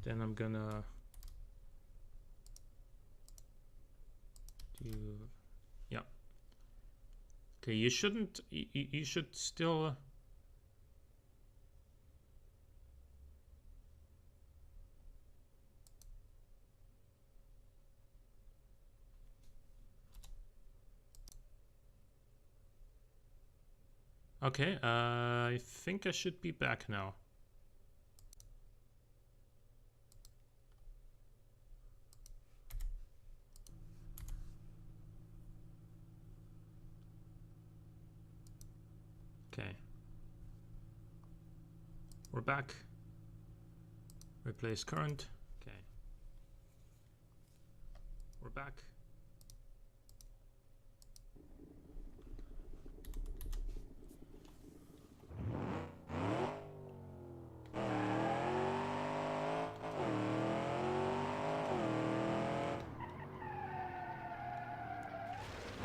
Then I'm gonna do, yeah. Okay, you shouldn't, you should still, okay, I think I should be back now. Okay. We're back. Replace current. Okay. We're back.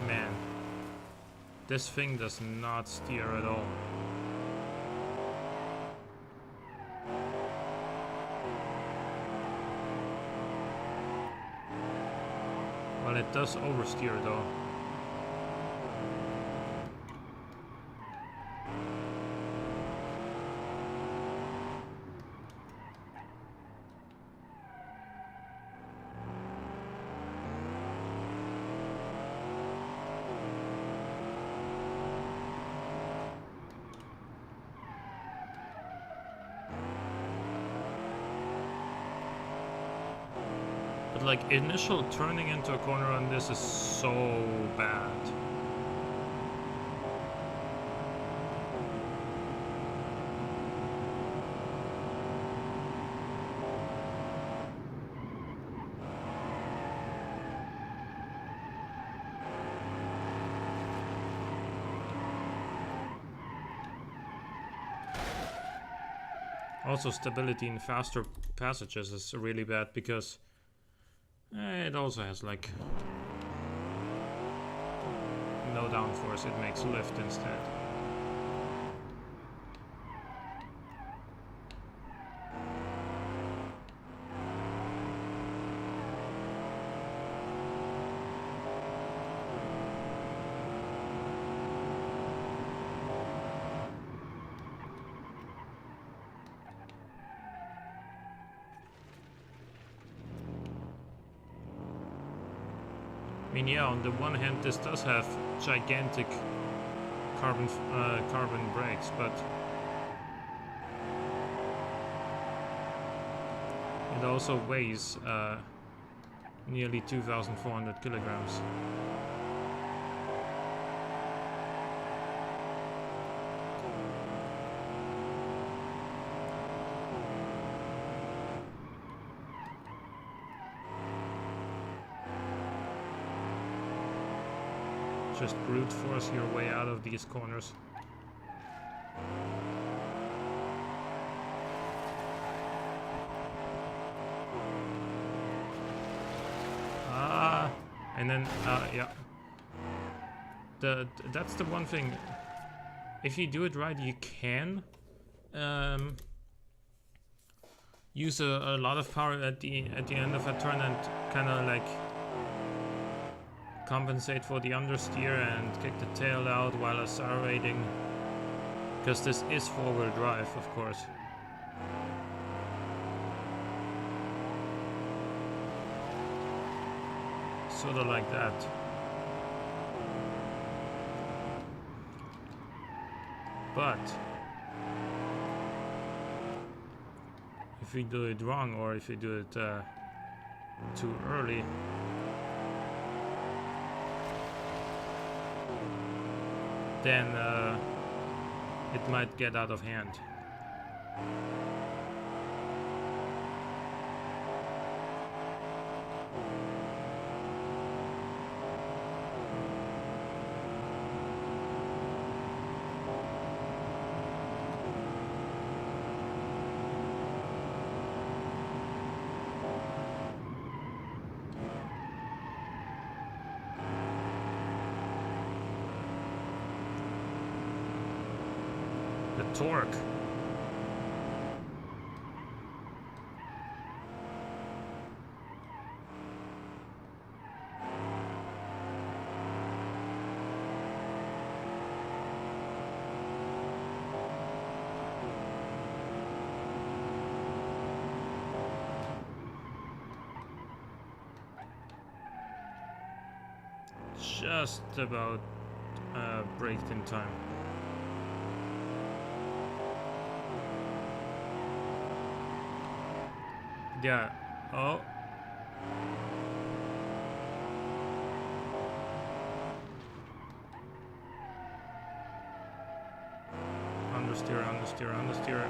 Man, this thing does not steer at all. Well, it does oversteer though. Like, initial turning into a corner on this is so bad. Also, stability in faster passages is really bad because it also has like no downforce, it makes lift instead. I mean, yeah, on the one hand, this does have gigantic carbon brakes, but it also weighs nearly 2,400 kilograms. Just brute force your way out of these corners. And then yeah. That's the one thing. If you do it right, you can use a lot of power at the end of a turn and kind of like compensate for the understeer and kick the tail out while accelerating, because this is four-wheel drive, of course. Sort of like that. But if you do it wrong, or if you do it too early, then it might get out of hand. The torque. just about braked in time. Yeah. Oh. Understeer, understeer, understeer.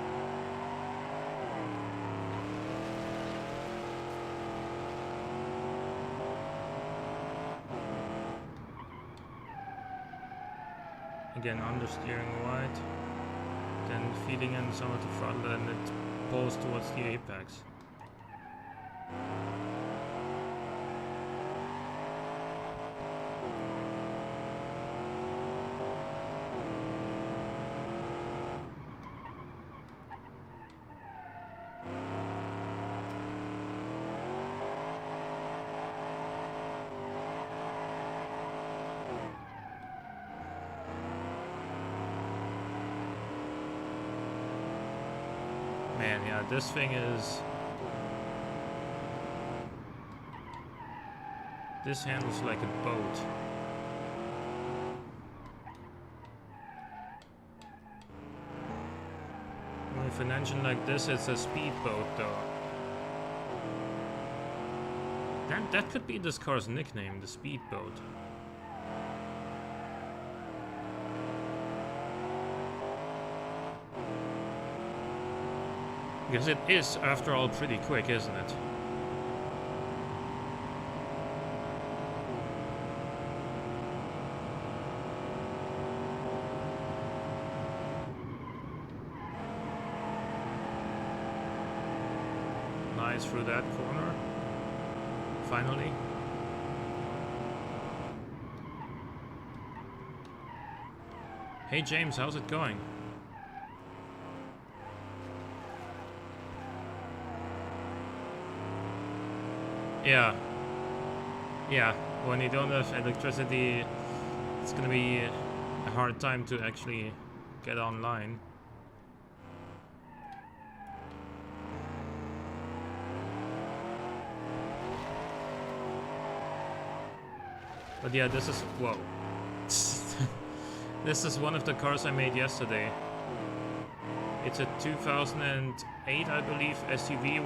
Again, understeering wide, then feeding in some of the throttle, and it pulls towards the apex. Man, yeah, this thing is... This handles like a boat. With an engine like this, it's a speedboat though. That could be this car's nickname, the speedboat. Because it is, after all, pretty quick, isn't it? Nice through that corner. Finally. Hey James, how's it going? Yeah. Yeah, when you don't have electricity, it's gonna be a hard time to actually get online. But yeah, this is... whoa. This is one of the cars I made yesterday. It's a 2008, I believe, SUV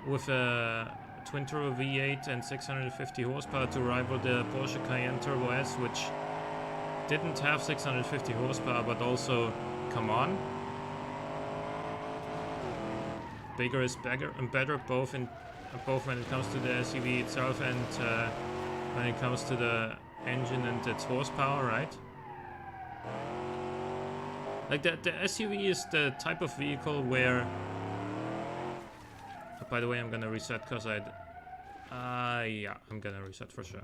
with a twin-turbo V8 and 650 horsepower to rival the Porsche Cayenne Turbo S, which didn't have 650 horsepower, but also, come on, bigger is better and better, both when it comes to the SUV itself and when it comes to the engine and its horsepower, right? Like the SUV is the type of vehicle where... By the way, I'm gonna reset because yeah, I'm gonna reset for sure.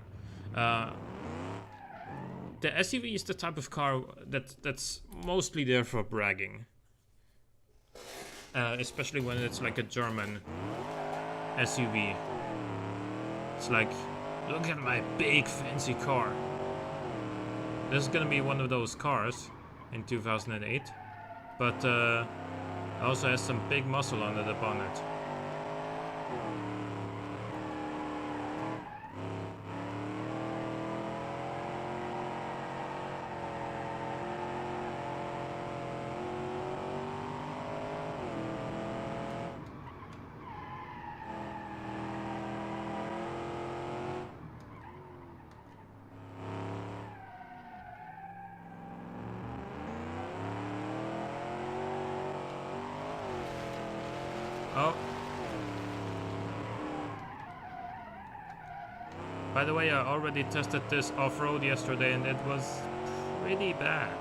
The SUV is the type of car that's mostly there for bragging. Especially when it's like a German SUV. It's like, look at my big fancy car. This is gonna be one of those cars in 2008. But also has some big muscle under the bonnet. Oh. By the way, I already tested this off-road yesterday and it was pretty bad.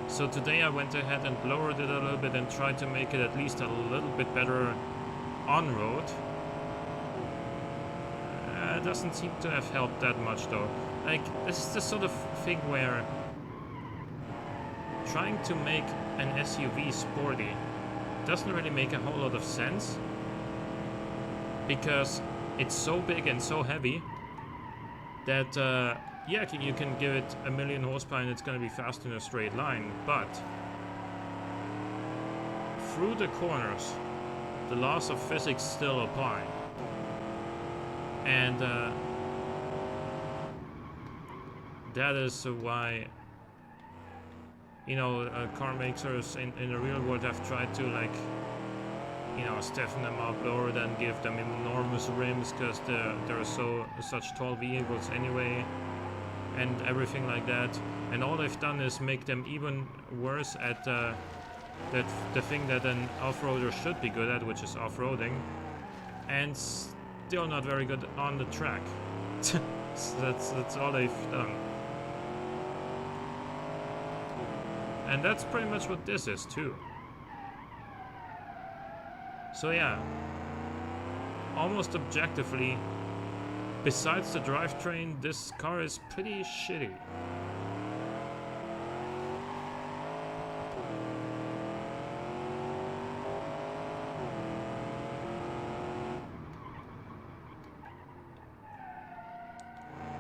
So today I went ahead and lowered it a little bit and tried to make it at least a little bit better on-road. It doesn't seem to have helped that much though. Like, this is the sort of thing where trying to make an SUV sporty doesn't really make a whole lot of sense, because it's so big and so heavy that yeah, you can give it 1,000,000 horsepower and it's gonna be fast in a straight line, but through the corners the laws of physics still apply, and that is why, you know, car makers in the real world have tried to, like, you know, stiffen them up, lower them, give them enormous rims because they're such tall vehicles anyway, and everything like that. And all they've done is make them even worse at the thing that an off-roader should be good at, which is off-roading, and still not very good on the track. So that's all they've done. And that's pretty much what this is too. So yeah, almost objectively, besides the drivetrain, this car is pretty shitty.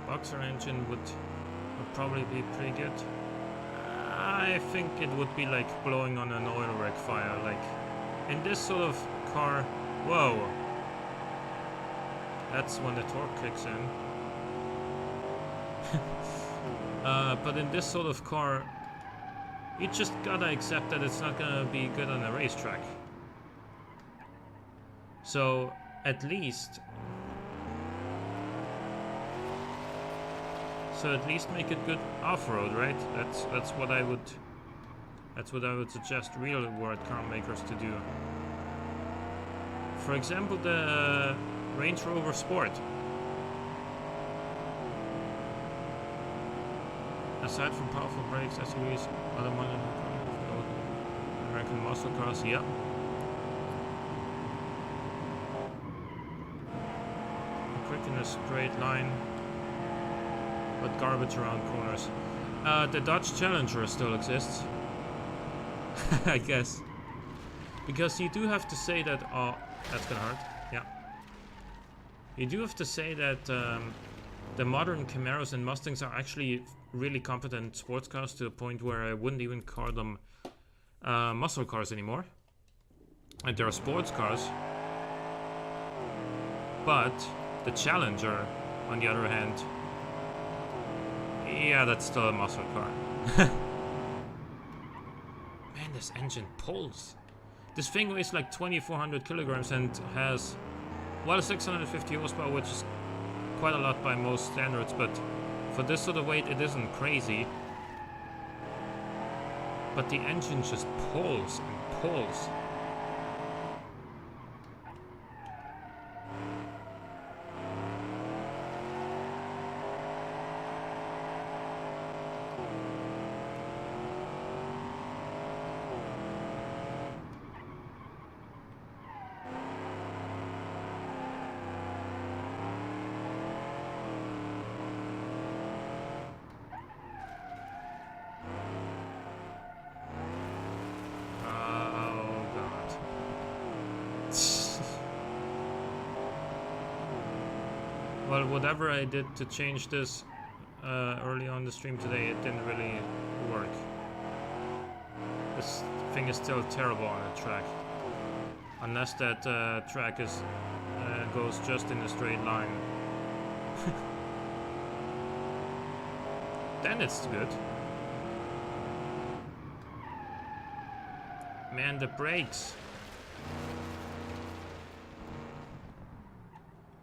Boxer engine would probably be pretty good. I think it would be like blowing on an oil rig fire. Like in this sort of car, whoa, that's when the torque kicks in. But in this sort of car, you just gotta accept that it's not gonna be good on a racetrack. So at least make it good off-road, right? That's what I would suggest real world car makers to do. For example, the Range Rover Sport. Aside from powerful brakes, SUVs, other modern American muscle cars, yeah. Quick in a straight line, but garbage around corners. The Dodge Challenger still exists. I guess. Because you do have to say that... Oh, that's gonna hurt. Yeah. You do have to say that the modern Camaros and Mustangs are actually really competent sports cars to a point where I wouldn't even call them muscle cars anymore. And they're sports cars. But the Challenger, on the other hand, yeah, that's still a muscle car. Man, this engine pulls. This thing weighs like 2,400 kilograms and has, well, 650 horsepower, which is quite a lot by most standards, but for this sort of weight, it isn't crazy. But the engine just pulls and pulls. Well, whatever I did to change this early on the stream today, it didn't really work. This thing is still terrible on the track. Unless that track is goes just in a straight line. Then it's good. Man, the brakes.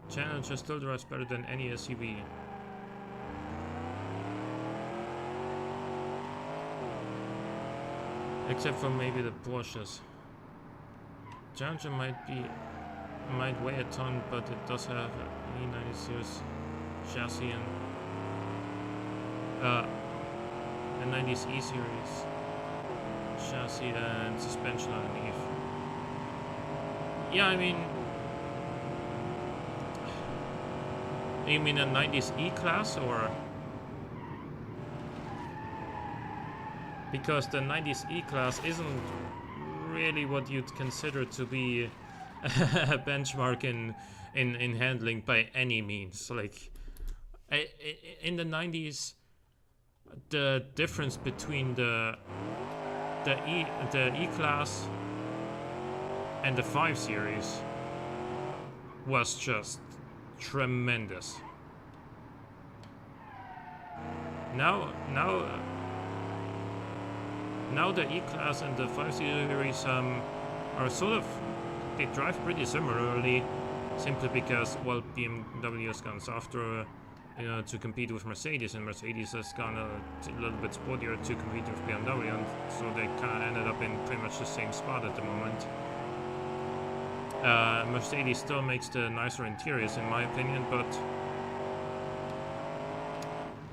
Challenger still drives better than any SUV. Except for maybe the Porsches. Challenger might weigh a ton, but it does have an E90 series chassis and a 90s E series chassis and suspension underneath. Yeah, I mean, you mean a 90s E-Class, or? Because the 90s E-Class isn't really what you'd consider to be a benchmark in handling by any means. Like, in the 90s, the difference between the E-Class and the 5 Series was just tremendous. Now the E-Class and the 5 Series are sort of, they drive pretty similarly, simply because, well, BMW has gone softer, you know, to compete with Mercedes, and Mercedes has gone a little bit sportier to compete with BMW, and so they kind of ended up in pretty much the same spot at the moment. Mercedes still makes the nicer interiors, in my opinion, but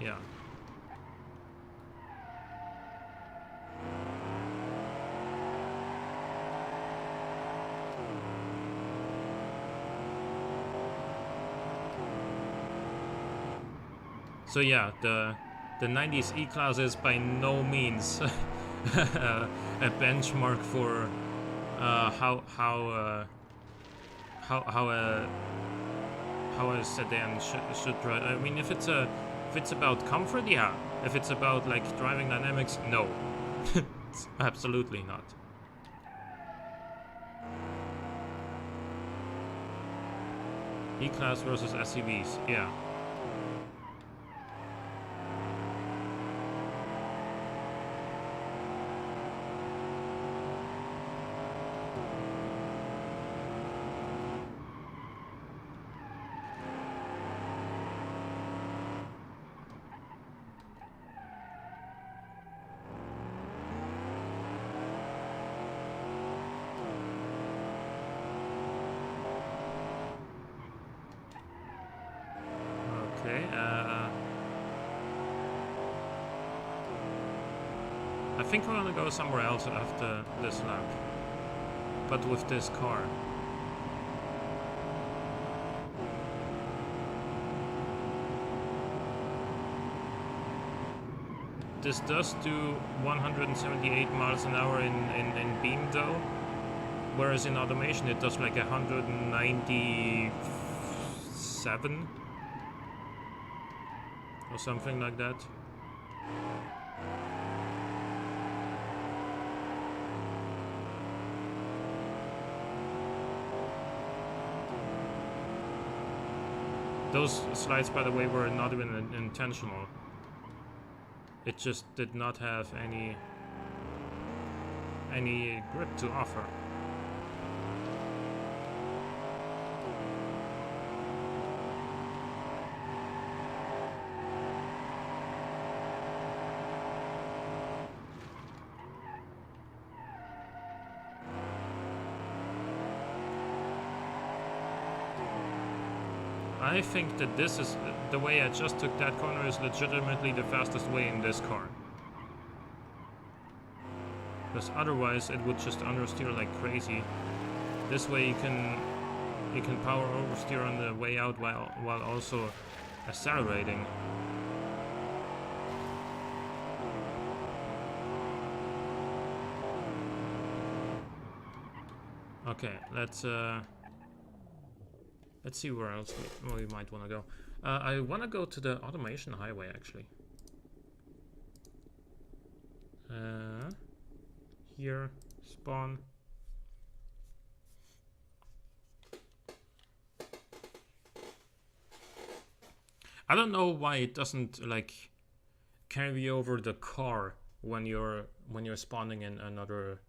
yeah. So yeah, the 90s E-Class is by no means a benchmark for how a sedan should drive. I mean, if it's about comfort, yeah. If it's about like driving dynamics, no, absolutely not. E-Class versus SUVs, yeah. Okay, I think we're gonna go somewhere else after this lap, but with this car. This does do 178 miles an hour in beam though, whereas in automation it does like 197 or something like that. Those slides, by the way, were not even intentional. It just did not have any grip to offer. I think that this is the way I just took that corner is legitimately the fastest way in this car. Because otherwise it would just understeer like crazy. This way you can power oversteer on the way out while also accelerating. Okay, let's see where else we might want to go. I want to go to the automation highway, actually. Here, spawn. I don't know why it doesn't like carry over the car when you're spawning in another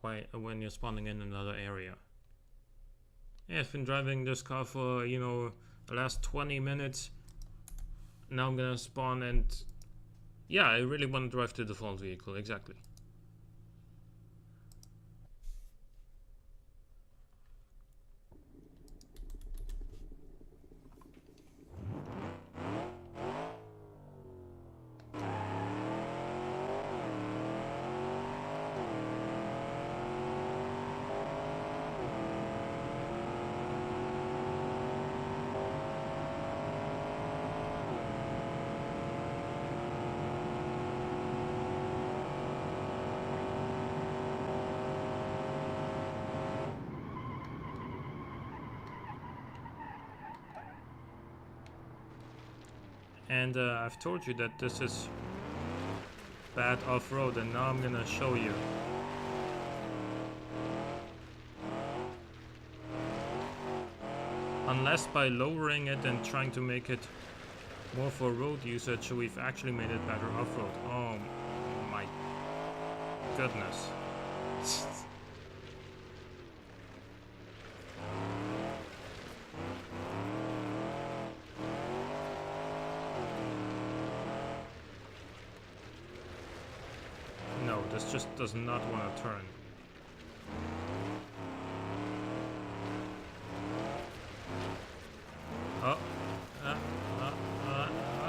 when you're spawning in another area. Yeah, I've been driving this car for, you know, the last 20 minutes. Now I'm gonna spawn and... yeah, I really want to drive the default vehicle, exactly. And I've told you that this is bad off-road, and now I'm gonna show you. Unless by lowering it and trying to make it More for road usage, so we've actually made it better off-road. Oh my goodness. No, this just does not want to turn. Oh,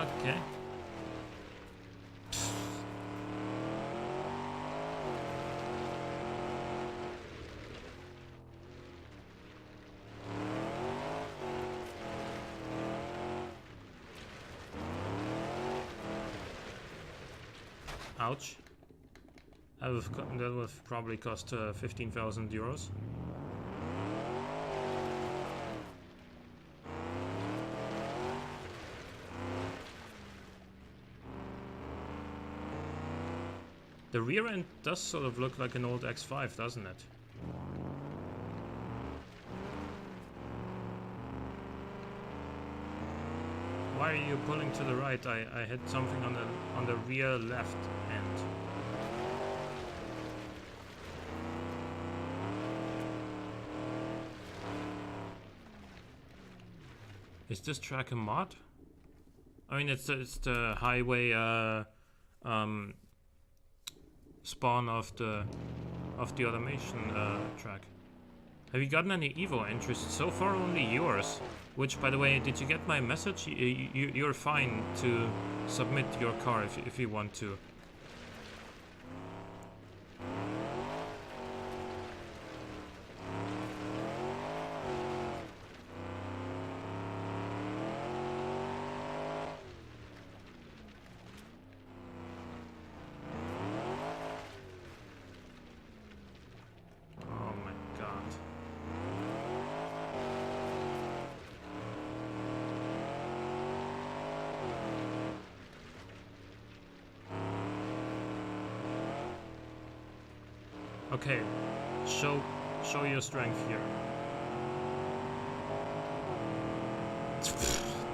okay. Ouch. That would probably cost 15,000 euros. The rear end does sort of look like an old X5, doesn't it? Why are you pulling to the right? I hit something on the rear left end. Is this track a mod? I mean, it's the highway spawn of the automation track. Have you gotten any Evo interest? So far only yours. Which, by the way, did you get my message? You're fine to submit your car if you want to. Okay, show your strength here.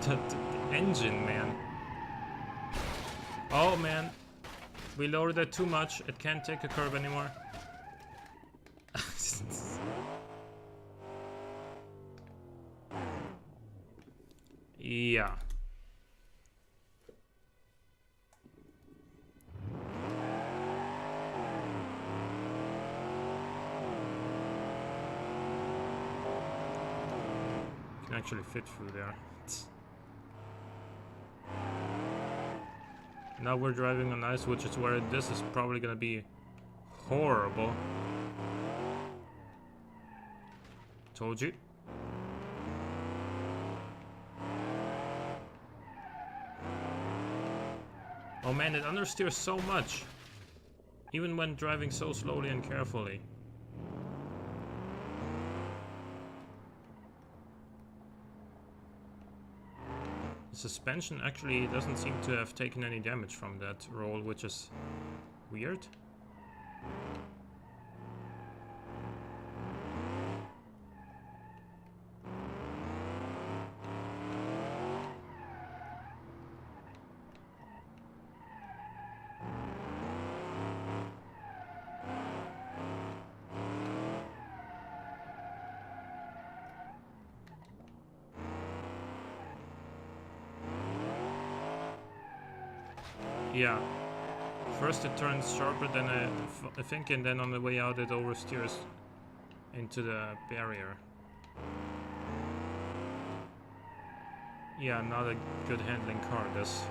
the engine, man. Oh man, we lowered it too much. It can't take a curve anymore. Yeah. Actually fit through there. Now we're driving on ice, which is where this is probably gonna be horrible. Told you. Oh man, it understeers so much, even when driving so slowly and carefully. The suspension actually doesn't seem to have taken any damage from that roll, which is weird. Yeah, first it turns sharper than I think, and then on the way out it oversteers into the barrier. Yeah, not a good handling car, this.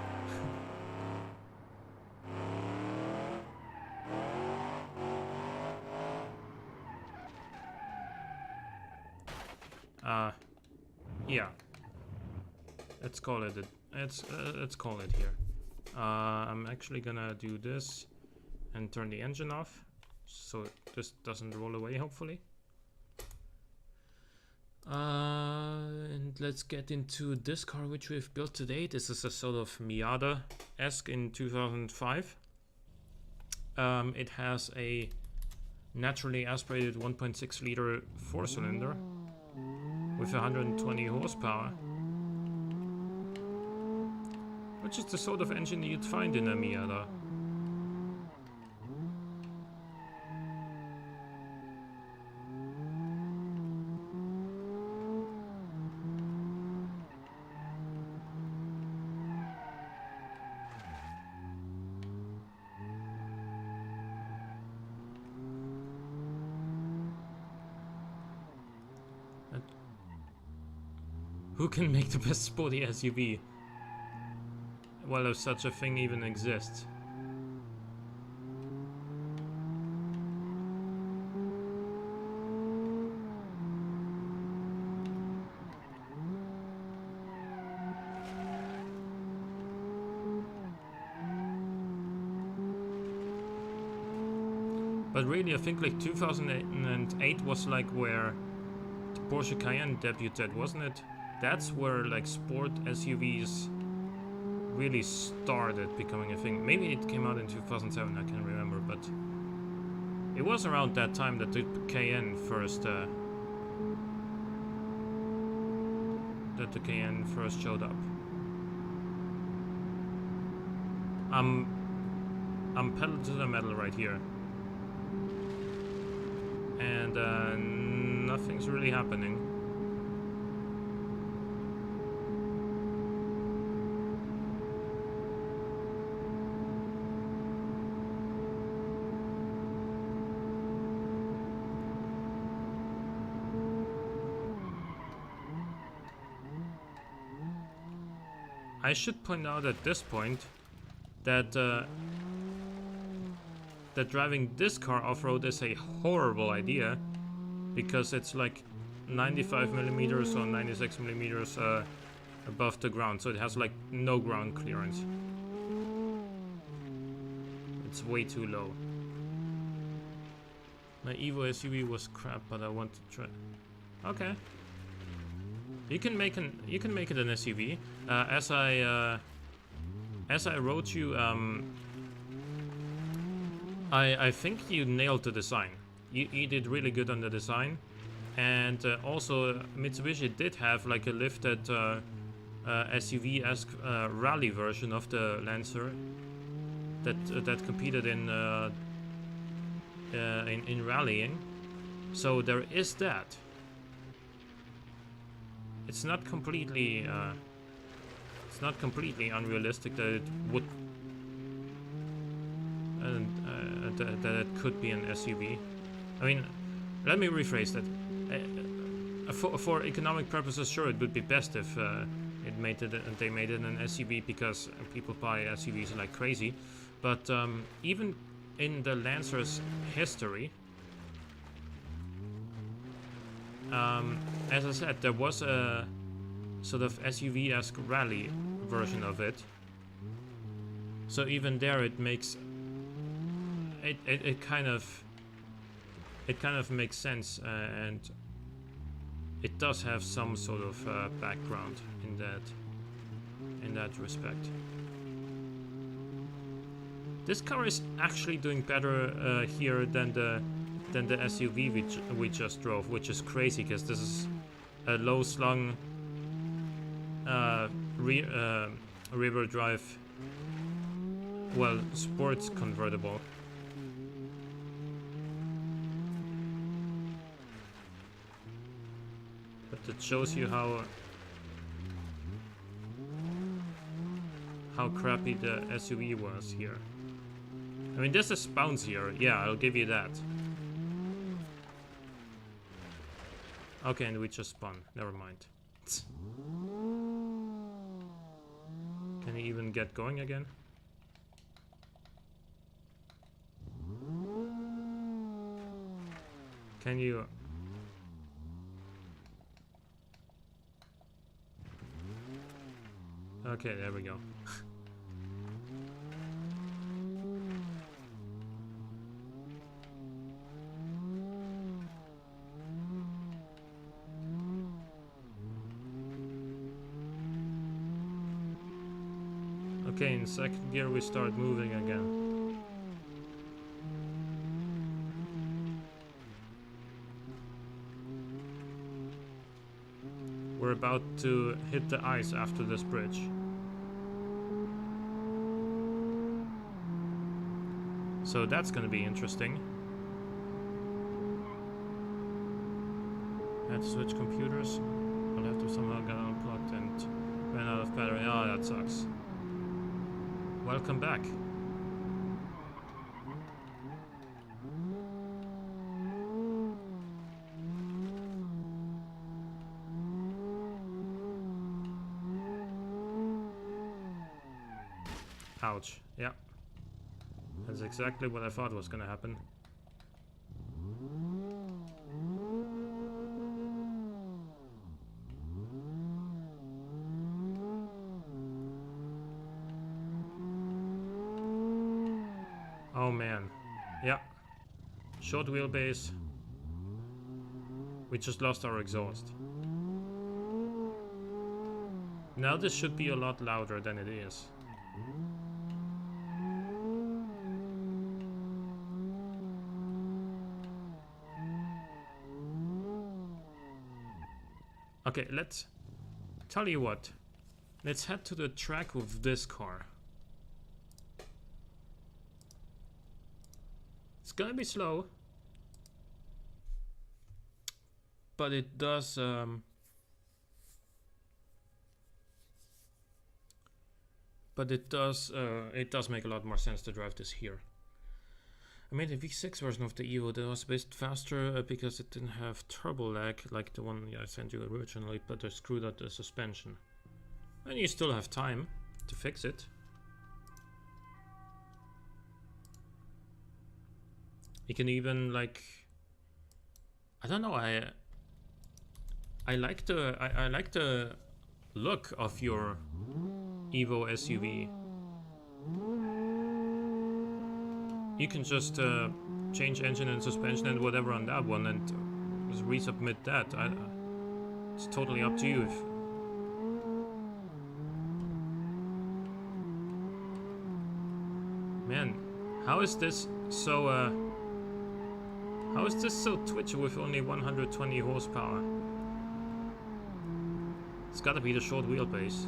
Yeah. Let's call it. Let's call it here. I'm actually gonna do this and turn the engine off, so this doesn't roll away, hopefully. And let's get into this car which we've built today. This is a sort of Miata-esque in 2005. It has a naturally aspirated 1.6 liter 4-cylinder with 120 horsepower. Which is the sort of engine you'd find in a Miata. Who can make the best sporty SUV? Well, if such a thing even exists. But really, I think like 2008 was like where the Porsche Cayenne debuted, wasn't it? That's where like sport SUVs really started becoming a thing. Maybe it came out in 2007, I can't remember, but it was around that time that the Cayenne first showed up. I'm pedal to the metal right here, and nothing's really happening. I should point out at this point that that driving this car off-road is a horrible idea, because it's like 95 millimeters or 96 millimeters above the ground, so it has like no ground clearance. It's way too low. My Evo SUV was crap, but I want to try. Okay. You can make it an SUV. As I wrote you, I think you nailed the design. You did really good on the design, and also Mitsubishi did have like a lifted SUV-esque rally version of the Lancer that competed in rallying. So there is that. It's not completely unrealistic that it would that it could be an SUV. I mean, let me rephrase that. For economic purposes, sure, it would be best if they made it an SUV, because people buy SUVs like crazy. But even in the Lancer's history, as I said, there was a sort of SUV-esque rally version of it. So even there, it makes it kind of makes sense, and it does have some sort of background in that respect. This car is actually doing better here than the SUV we just drove, which is crazy, because this is a low-slung rear drive, well, sports convertible. But it shows you how crappy the SUV was here. I mean, this is bouncier, yeah, I'll give you that. Okay, and we just spun. Never mind. Can he even get going again? Can you... Okay, there we go. Okay, in second gear we start moving again. We're about to hit the ice after this bridge. So that's gonna be interesting. I had to switch computers. I'll have to somehow get unplugged and ran out of battery. Oh, that sucks. Welcome back. Ouch. Yeah. That's exactly what I thought was gonna happen. Oh man. Yeah. Short wheelbase. We just lost our exhaust. Now this should be a lot louder than it is. Okay, let's tell you what. Let's head to the track with this car. It's gonna be slow, but it does it does make a lot more sense to drive this here. I made a V6 version of the Evo that was a bit faster because it didn't have turbo lag like the one I sent you originally, but I screwed up the suspension. And you still have time to fix it. You can even like, I don't know, I like the look of your Evo SUV. You can just change engine and suspension and whatever on that one and just resubmit that. It's totally up to you. Man, how is this so twitchy with only 120 horsepower? It's gotta be the short wheelbase.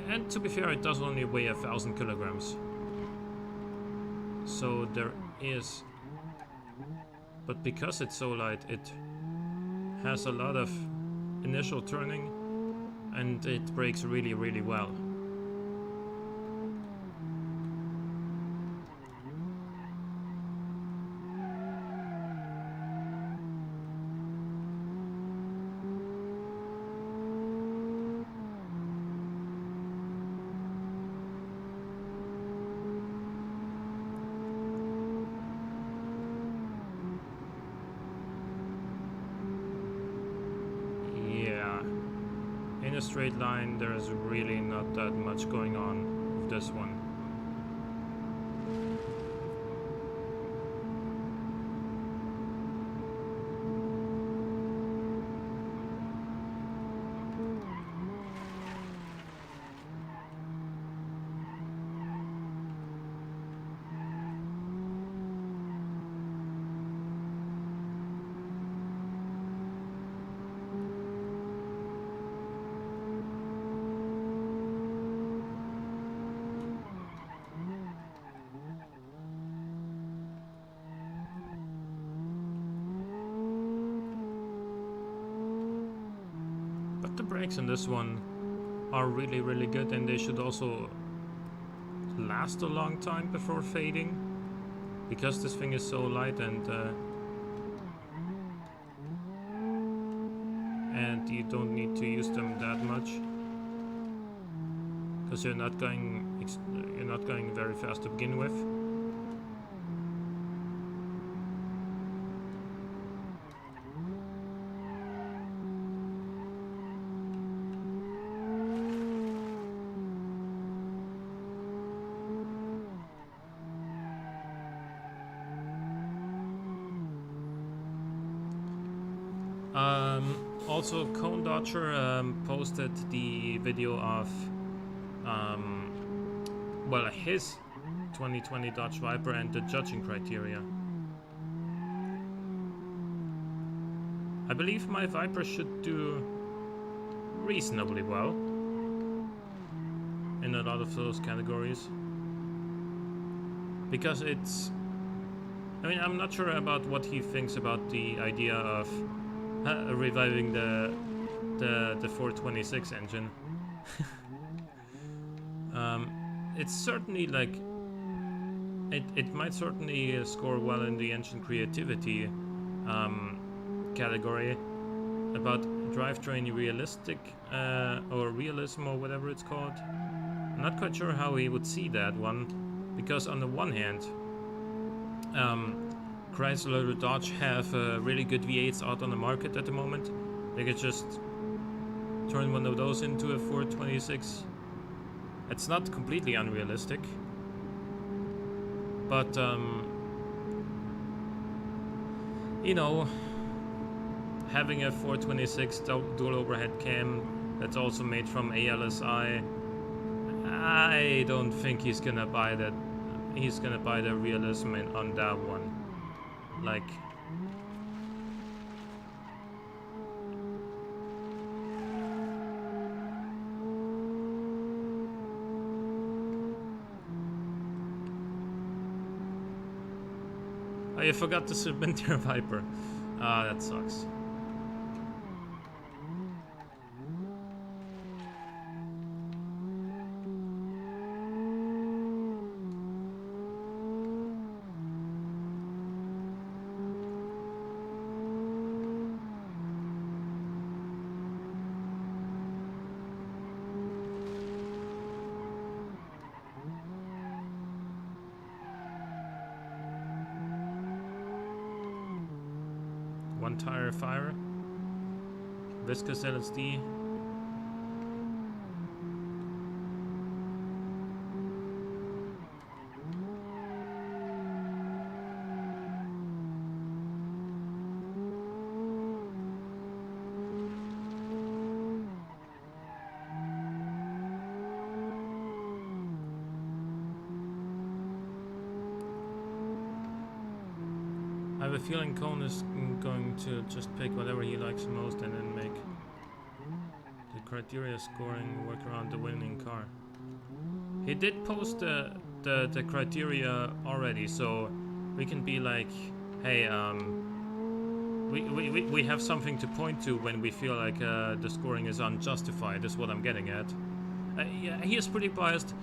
And to be fair, it does only weigh 1,000 kilograms. So there is, but because it's so light, it has a lot of initial turning and it brakes really, really well. In a straight line, there's really not that much going on with this one. The brakes in this one are really, really good, and they should also last a long time before fading, because this thing is so light and you don't need to use them that much, because you're not going very fast to begin with. Also, Cone Dodger posted the video of well, his 2020 Dodge Viper and the judging criteria. I believe my Viper should do reasonably well in a lot of those categories. because it's. I mean, I'm not sure about what he thinks about the idea of reviving the 426 engine. It's certainly like it might certainly score well in the engine creativity category. About drivetrain realistic or realism or whatever it's called. I'm not quite sure how he would see that one, because on the one hand, Chrysler or Dodge have really good V8s out on the market at the moment. They could just turn one of those into a 426. It's not completely unrealistic, but you know, having a 426 dual overhead cam that's also made from ALSI, I don't think he's gonna buy that. He's gonna buy the realism on that one. Like, oh, you forgot to submit your Viper. Ah, that sucks. One tire fire, viscous LSD. I have a feeling Cone is going to just pick whatever he likes the most and then make the criteria scoring work around the winning car. He did post the criteria already, so we can be like, hey, we have something to point to when we feel like the scoring is unjustified, is what I'm getting at. Yeah, he is pretty biased.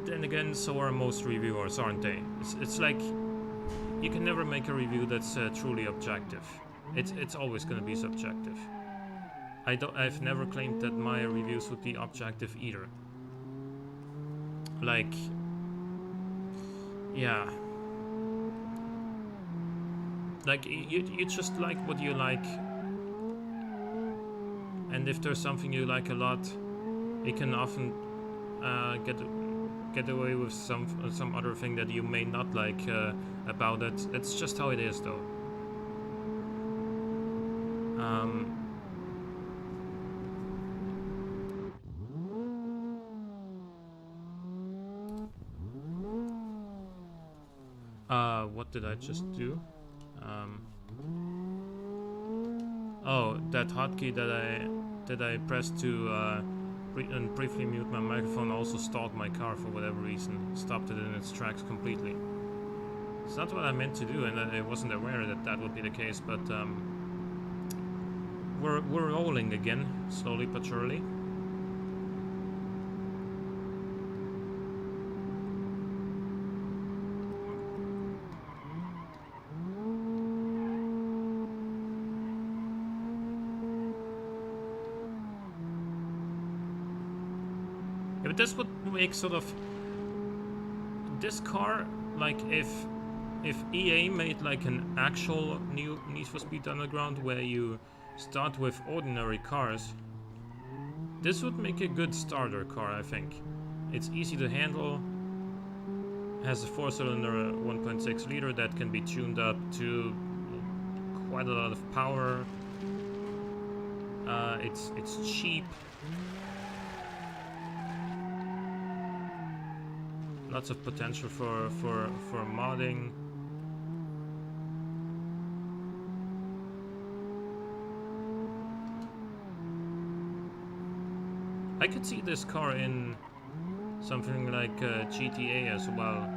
Then again, so are most reviewers, aren't they? It's like, you can never make a review that's truly objective. It's always going to be subjective. I've never claimed that my reviews would be objective either. Like, yeah. Like, you just like what you like. And if there's something you like a lot, you can often get away with some other thing that you may not like about it. It's just how it is, though. What did I just do? Oh, that hotkey that I pressed to briefly mute my microphone also stalled my car for whatever reason. Stopped it in its tracks completely. It's not what I meant to do, and I wasn't aware that that would be the case, but we're rolling again, slowly but surely. Yeah, but this would make sort of this car, like if EA made like an actual new Need for Speed Underground where you start with ordinary cars, this would make a good starter car, I think. It's easy to handle, has a 4-cylinder 1.6 liter that can be tuned up to quite a lot of power. It's cheap. Lots of potential for modding. I could see this car in something like GTA as well.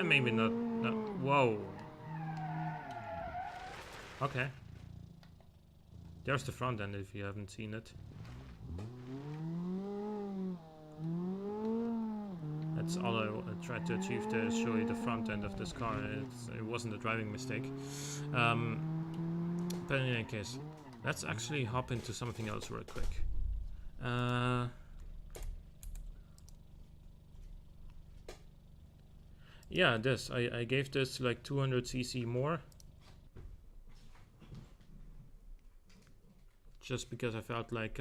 Maybe not. No. Whoa. Okay. There's the front end if you haven't seen it. That's all I tried to achieve, to show you the front end of this car. It wasn't a driving mistake. But in any case, let's actually hop into something else real quick. Yeah, this. I gave this like 200cc more. Just because I felt like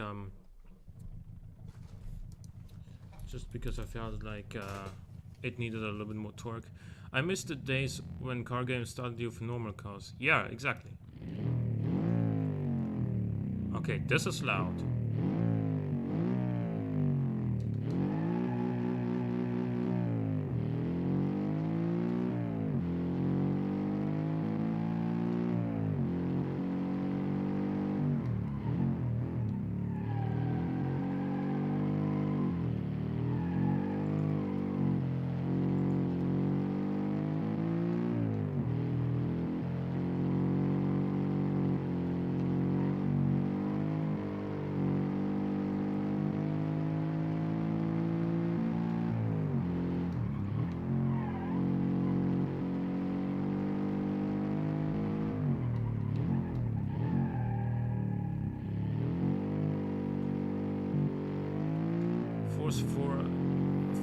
it needed a little bit more torque. I missed the days when car games started you with normal cars. Yeah, exactly. Okay, this is loud.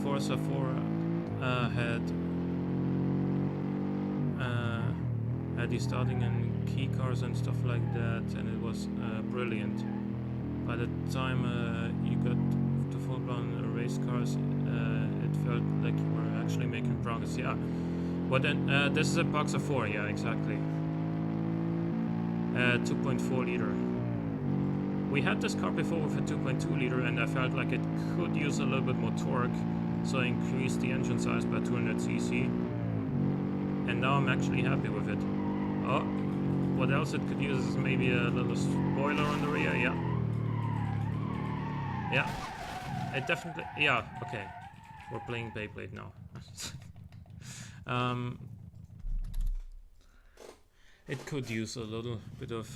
Forza 4 had the starting and key cars and stuff like that, and it was brilliant. By the time you got to full-blown race cars, it felt like you were actually making progress. Yeah, but then this is a Boxer 4. Yeah, exactly. 2.4 liter. We had this car before with a 2.2 liter, and I felt like it could use a little bit more torque, so I increased the engine size by 200cc, and now I'm actually happy with it. Oh, what else it could use is maybe a little spoiler on the rear. Yeah, it definitely, yeah, okay, we're playing Beyblade now. It could use a little bit of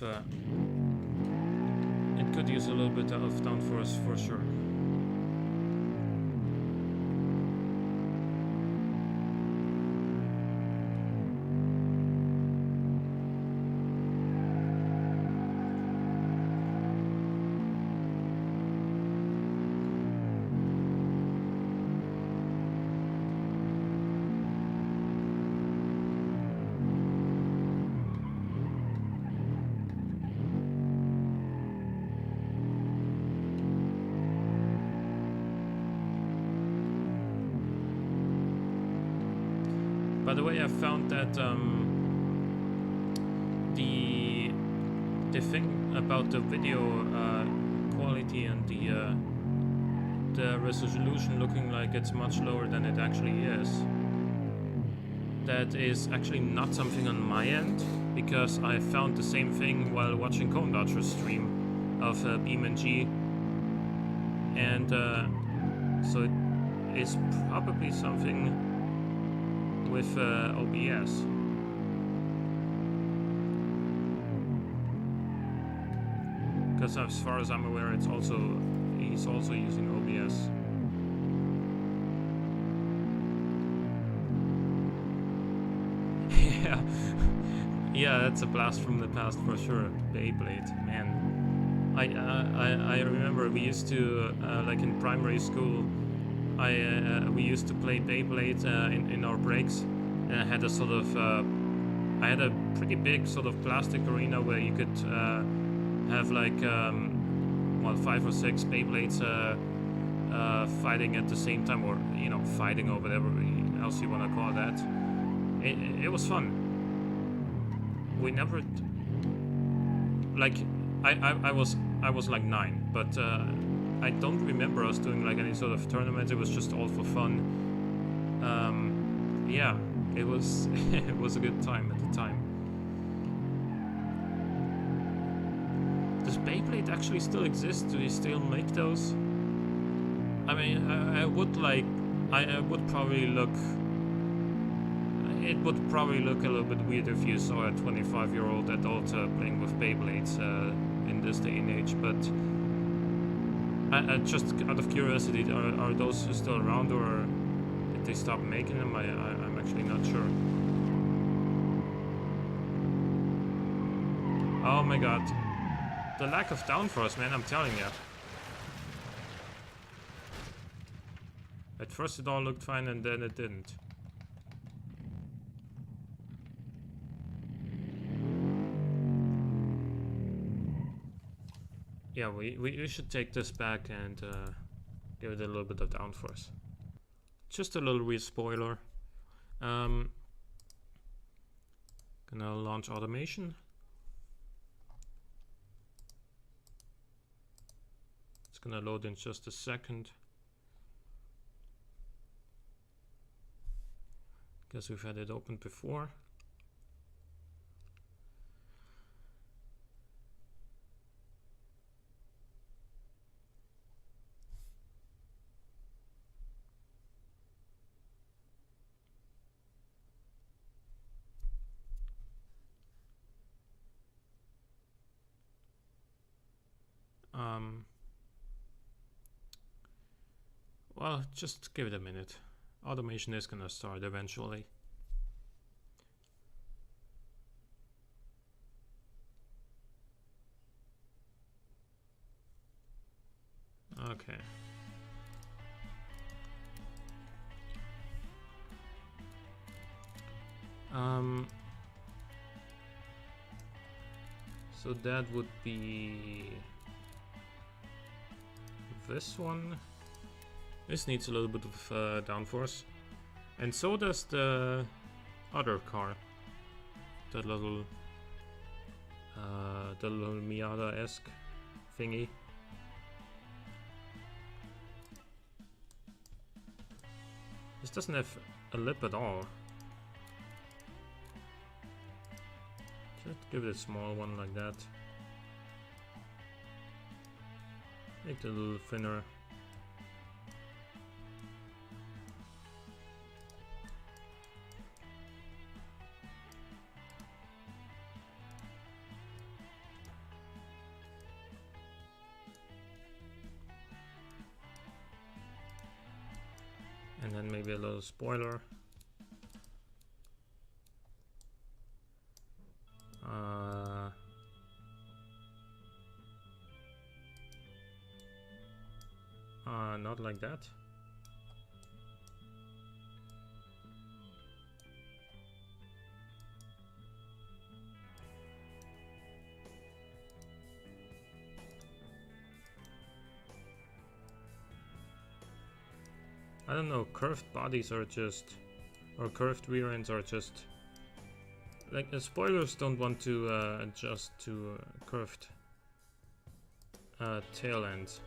downforce for sure. By the way, I found that the thing about the video quality and the resolution looking like it's much lower than it actually is, that is actually not something on my end, because I found the same thing while watching Cone Dodger's stream of BeamNG, and so it is probably something with OBS. Because as far as I'm aware, he's also using OBS. Yeah, that's a blast from the past for sure. Beyblade, man. I remember we used to like in primary school. We used to play Beyblade in our breaks, and I had a sort of I had a pretty big sort of plastic arena where you could have like 5 or 6 Beyblades fighting at the same time, or fighting or whatever else you want to call that. It was fun. We never like I was like 9, but I don't remember us doing like any sort of tournament. It was just all for fun. Yeah, it was it was a good time at the time. Does Beyblade actually still exist? Do they still make those? I mean, I would probably look it would probably look a little bit weird if you saw a 25-year-old adult playing with Beyblades in this day and age, but just out of curiosity, are those still around, or did they stop making them? I'm actually not sure. Oh my god. The lack of downforce, man, I'm telling you. At first it all looked fine and then it didn't. Yeah, we should take this back and give it a little bit of downforce. Just a little weird spoiler. Gonna launch automation. It's gonna load in just a second. Guess we've had it open before. Well, just give it a minute. Automation is gonna start eventually. Okay. So that would be this one. This needs a little bit of downforce, and so does the other car. The little Miata-esque thingy. This doesn't have a lip at all. Just give it a small one like that. Make it a little thinner. And then maybe a little spoiler. Not like that. I don't know, curved bodies are just, or curved rear ends are just, like the spoilers don't want to adjust to curved tail ends.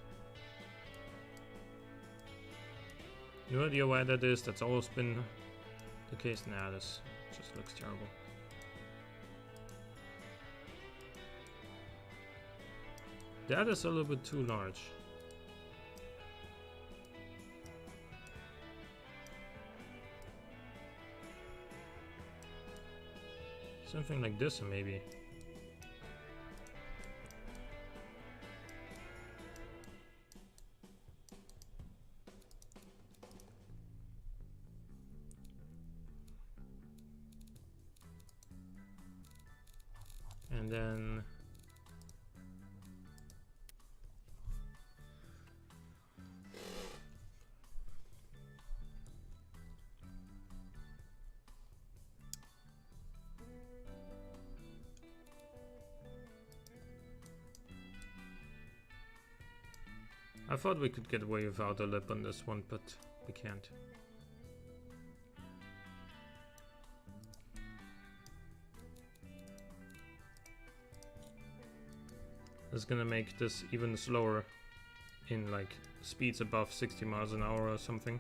No idea why that is, that's always been the case. Nah, this just looks terrible. That is a little bit too large. Something like this, maybe. And then I thought we could get away without a lip on this one, but we can't. It's gonna make this even slower in like speeds above 60 miles an hour or something.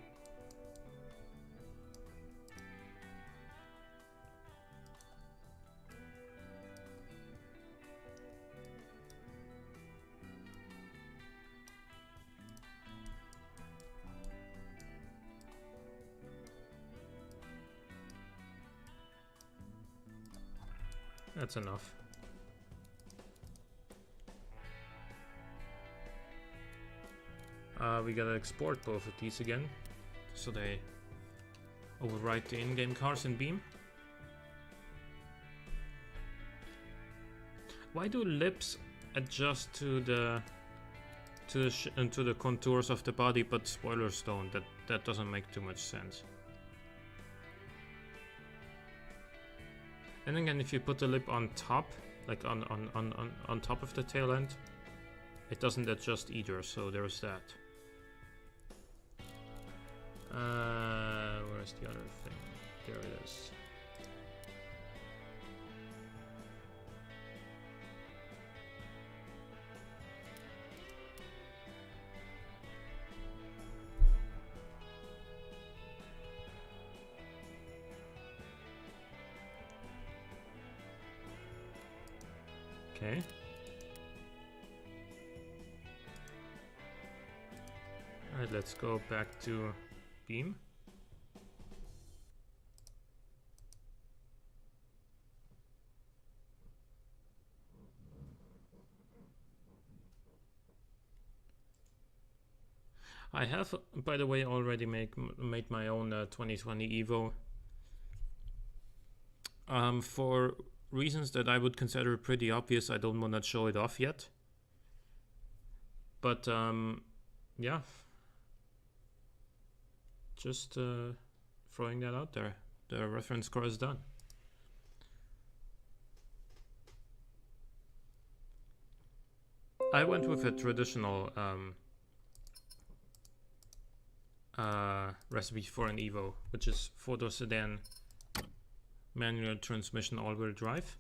That's enough. We gotta export both of these again, so they overwrite the in-game cars in Beam. Why do lips adjust to the contours of the body, but spoilers don't? That doesn't make too much sense. And again, if you put the lip on top, like on top of the tail end, it doesn't adjust either. So there's that. Where's the other thing? There it is. Okay. Alright, let's go back to Beam. I have, by the way, already made my own 2020 Evo. For reasons that I would consider pretty obvious, I don't want to show it off yet. But yeah, just throwing that out there. The reference car is done. I went with a traditional recipe for an Evo, which is 4-door sedan, manual transmission, all-wheel drive.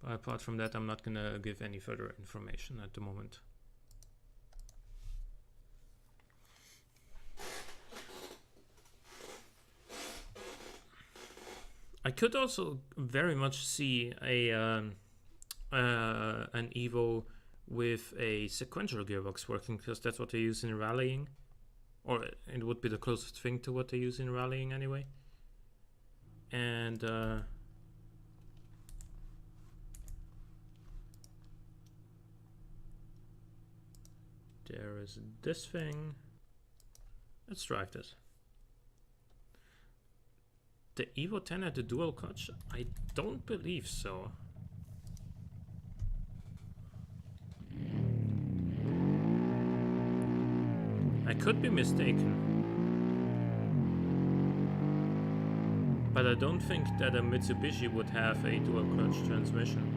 But apart from that, I'm not gonna give any further information at the moment. I could also very much see an Evo with a sequential gearbox working, because that's what they use in rallying, or it would be the closest thing to what they use in rallying anyway. And there is this thing. Let's drive this. The Evo 10 had the dual clutch? I don't believe so. I could be mistaken, but I don't think that a Mitsubishi would have a dual clutch transmission.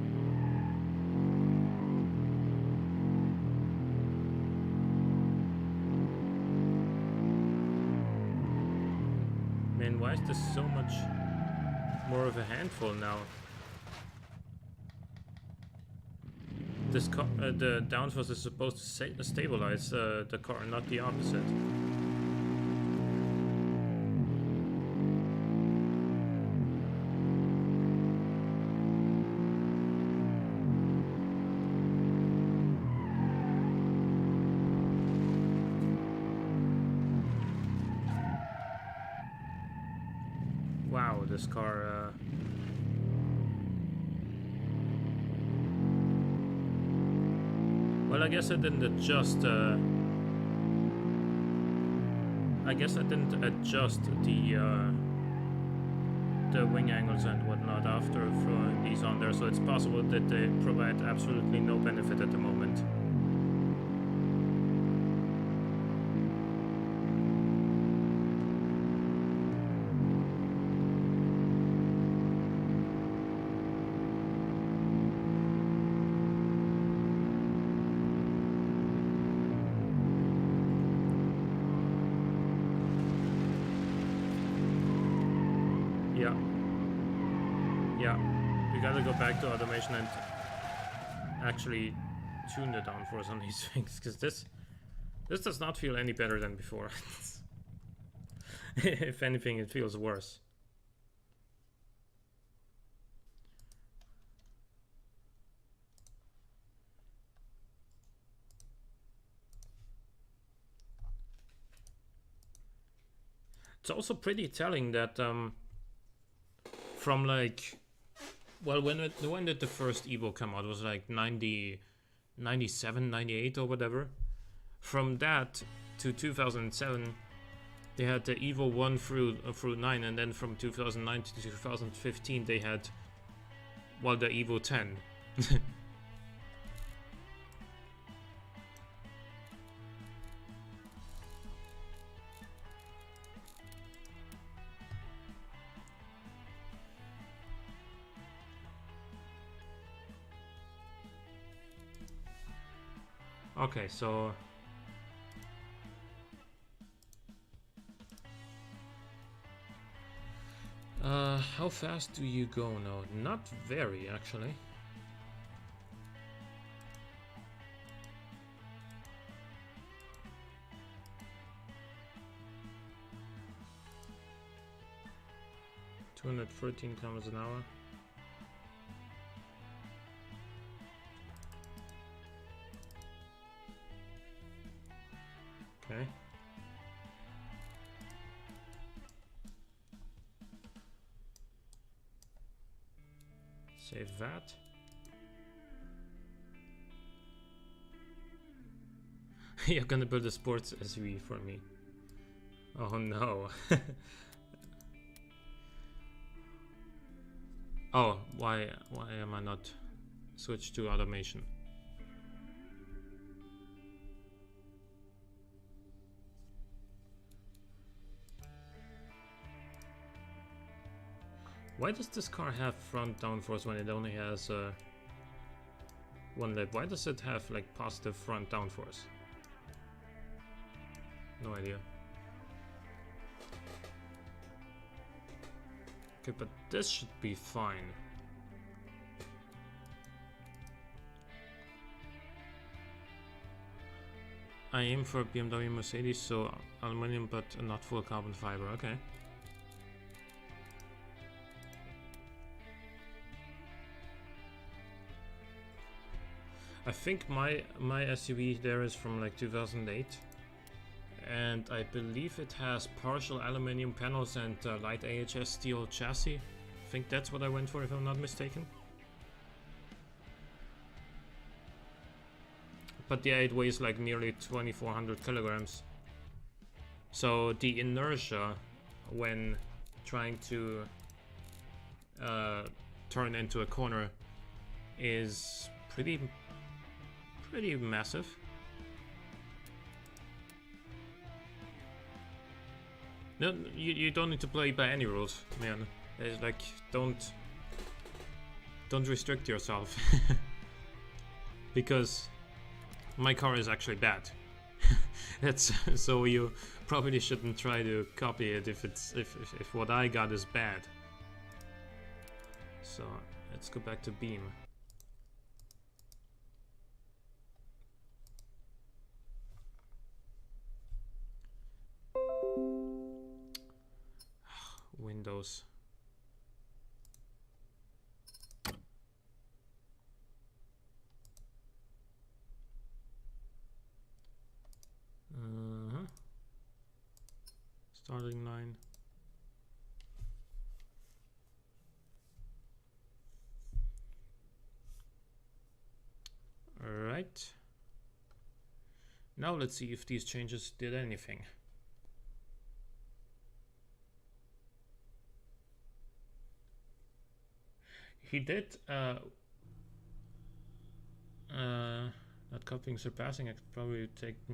Man, why is this so much more of a handful now? This the downforce is supposed to stabilize the car, not the opposite. Wow, this car... Well, I guess I didn't adjust. The wing angles and whatnot after throwing these on there, so it's possible that they provide absolutely no benefit at the moment. Yeah, we gotta go back to automation and actually tune the downforce on these things, because this does not feel any better than before. If anything, it feels worse. It's also pretty telling that from like, well, when did the first Evo come out? It was like 90, 97, 98 or whatever. From that to 2007, they had the Evo 1 through 9, and then from 2009 to 2015 they had, well, the Evo 10. Okay, so how fast do you go now? Not very, actually. $213 kilometers an hour. Okay. Save that. You're gonna build a sports SUV for me. Oh no. Oh, why am I not switched to automation? Why does this car have front downforce when it only has one lip? Why does it have like positive front downforce? No idea. Okay, but this should be fine. I aim for BMW Mercedes, so aluminum but not full carbon fiber. Okay. I think my SUV there is from like 2008, and I believe it has partial aluminum panels and light AHS steel chassis. I think that's what I went for, if I'm not mistaken. But yeah, it weighs like nearly 2400 kilograms. So the inertia when trying to turn into a corner is pretty massive. No, you don't need to play by any rules, man. It's like don't restrict yourself. Because my car is actually bad. That's so you probably shouldn't try to copy it if what I got is bad. So let's go back to Beam. Windows. Starting line. All right. Now let's see if these changes did anything. He did not copying, surpassing. I could probably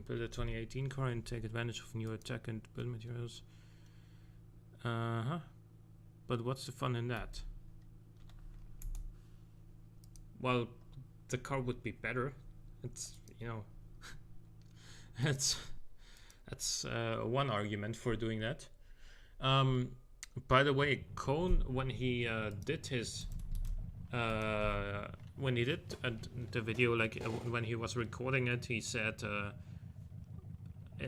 build a 2018 car and take advantage of newer tech and build materials. But what's the fun in that? Well, the car would be better. It's, you know, that's one argument for doing that. By the way, Cone, when he did his the video, like when he was recording it, he said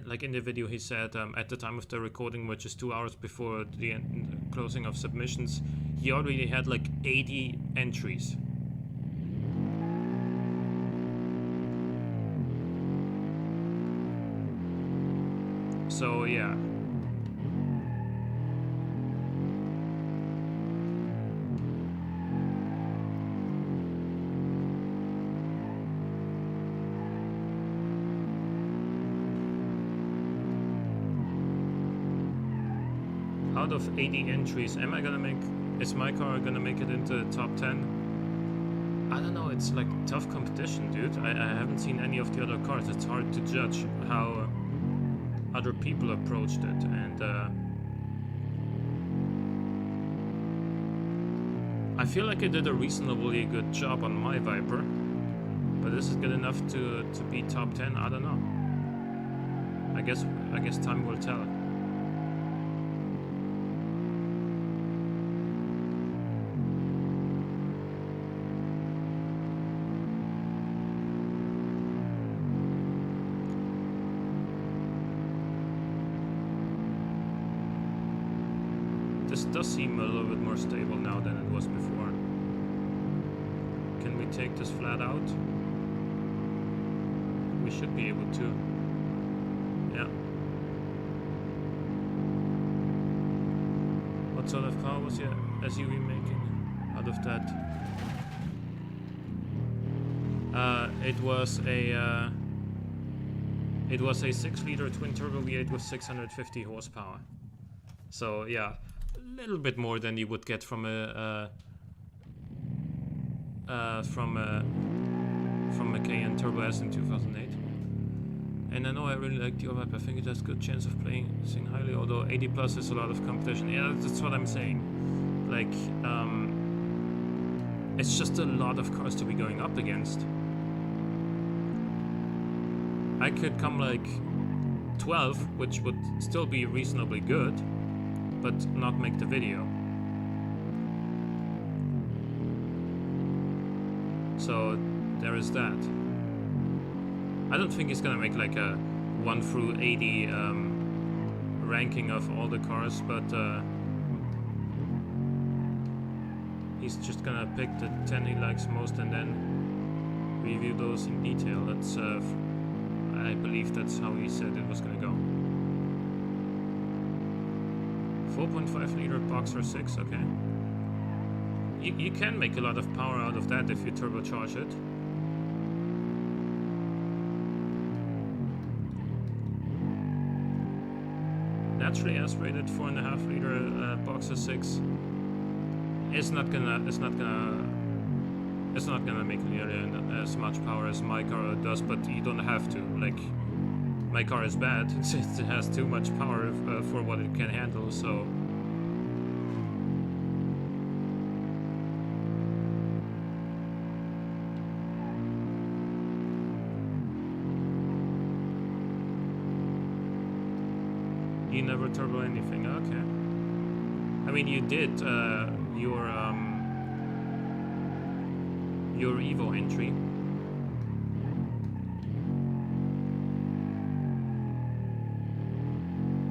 like in the video he said at the time of the recording, which is 2 hours before the closing of submissions, he already had like 80 entries. So yeah. out of 80 entries, is my car gonna make it into the top 10? I don't know, it's like tough competition, dude. I haven't seen any of the other cars. It's hard to judge how other people approached it, and I feel like I did a reasonably good job on my Viper, but is it good enough to be top 10? I don't know. I guess time will tell. This does seem a little bit more stable now than it was before. Can we take this flat out? We should be able to. Yeah. What sort of car was your SUV making out of that? It was a 6-liter twin-turbo V8 with 650 horsepower. So yeah, a little bit more than you would get from a Cayenne Turbo S in 2008. And I know I really like the OVAP. I think it has a good chance of playing highly, although 80 plus is a lot of competition. Yeah, that's what I'm saying. Like, it's just a lot of cars to be going up against. I could come like 12, which would still be reasonably good, but not make the video. So there is that. I don't think he's gonna make like a 1 through 80 ranking of all the cars, but he's just gonna pick the 10 he likes most and then review those in detail. That's I believe that's how he said it was gonna go. 4.5 liter Boxer 6, okay. You can make a lot of power out of that if you turbocharge it. Naturally aspirated 4.5 liter Boxer 6 it's not gonna make nearly as much power as my car does, but you don't have to. Like, my car is bad. It has too much power for what it can handle, so. You never turbo anything, okay. I mean, you did your Evo entry.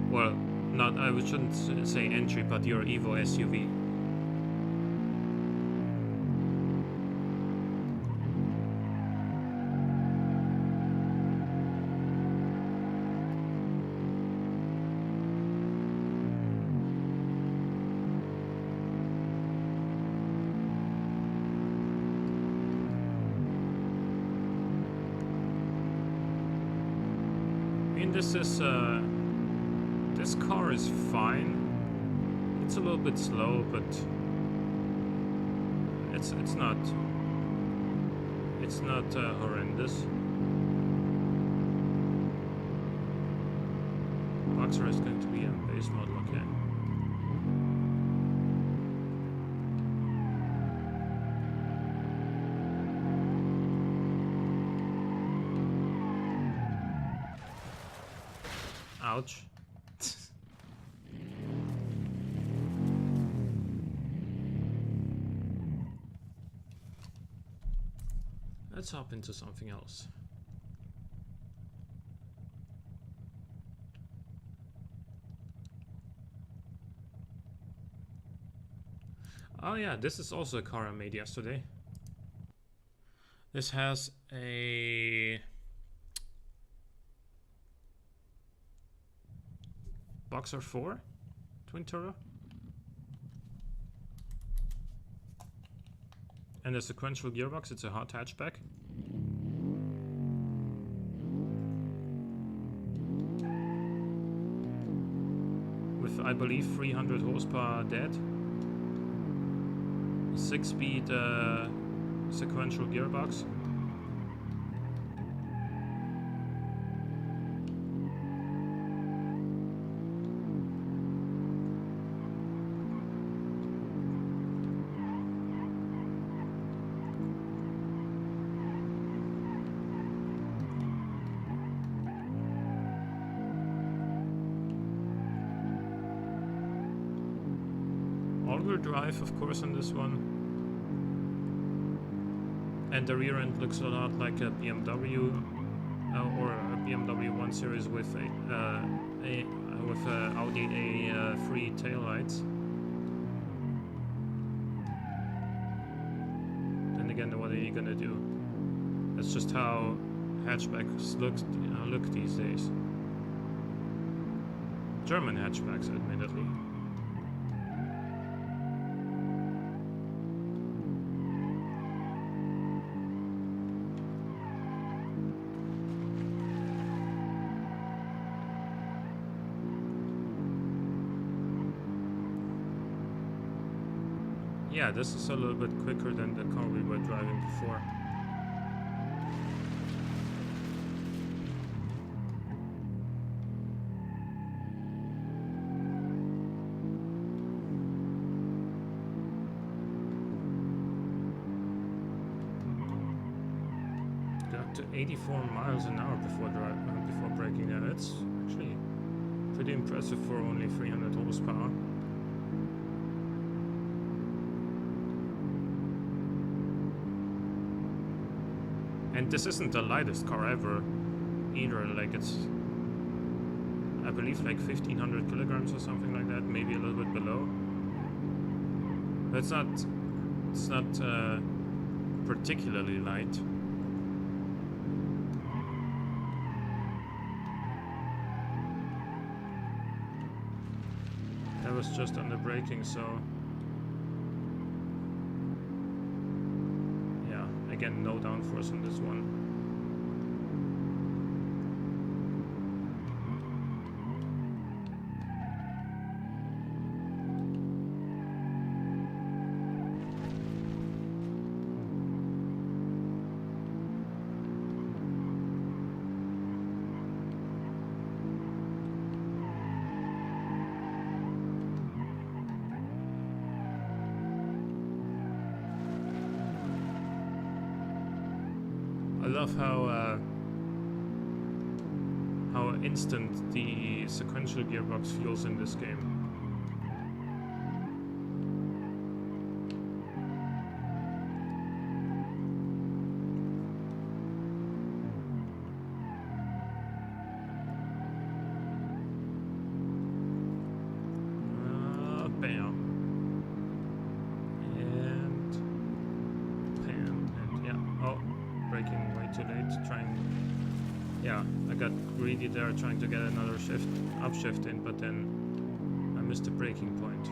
Well, not, I shouldn't say entry, but your Evo SUV. This car is fine. It's a little bit slow, but it's not horrendous. Boxer is going to be a base model, okay. Ouch. Let's hop into something else. Oh yeah, this is also a car I made yesterday. This has a Boxer 4 twin turbo and a sequential gearbox. It's a hot hatchback. I believe 300 horsepower dead. 6-speed sequential gearbox. All-wheel drive, of course, on this one. And the rear end looks a lot like a BMW or a BMW 1 Series with Audi A3 taillights. Then again, what are you gonna do? That's just how hatchbacks look these days. German hatchbacks, admittedly. Yeah, this is a little bit quicker than the car we were driving before. Got up to 84 miles an hour before braking there. That's actually pretty impressive for only 300 horsepower. And this isn't the lightest car ever either, like it's, I believe, like 1500 kilograms or something like that, maybe a little bit below. But it's not particularly light. That was just under braking, so again, no downforce on this one. I love how instant the sequential gearbox feels in this game. Bam. And bam. And yeah. Oh. Braking way too late, yeah, I got greedy there trying to get another upshift in, but then I missed the braking point.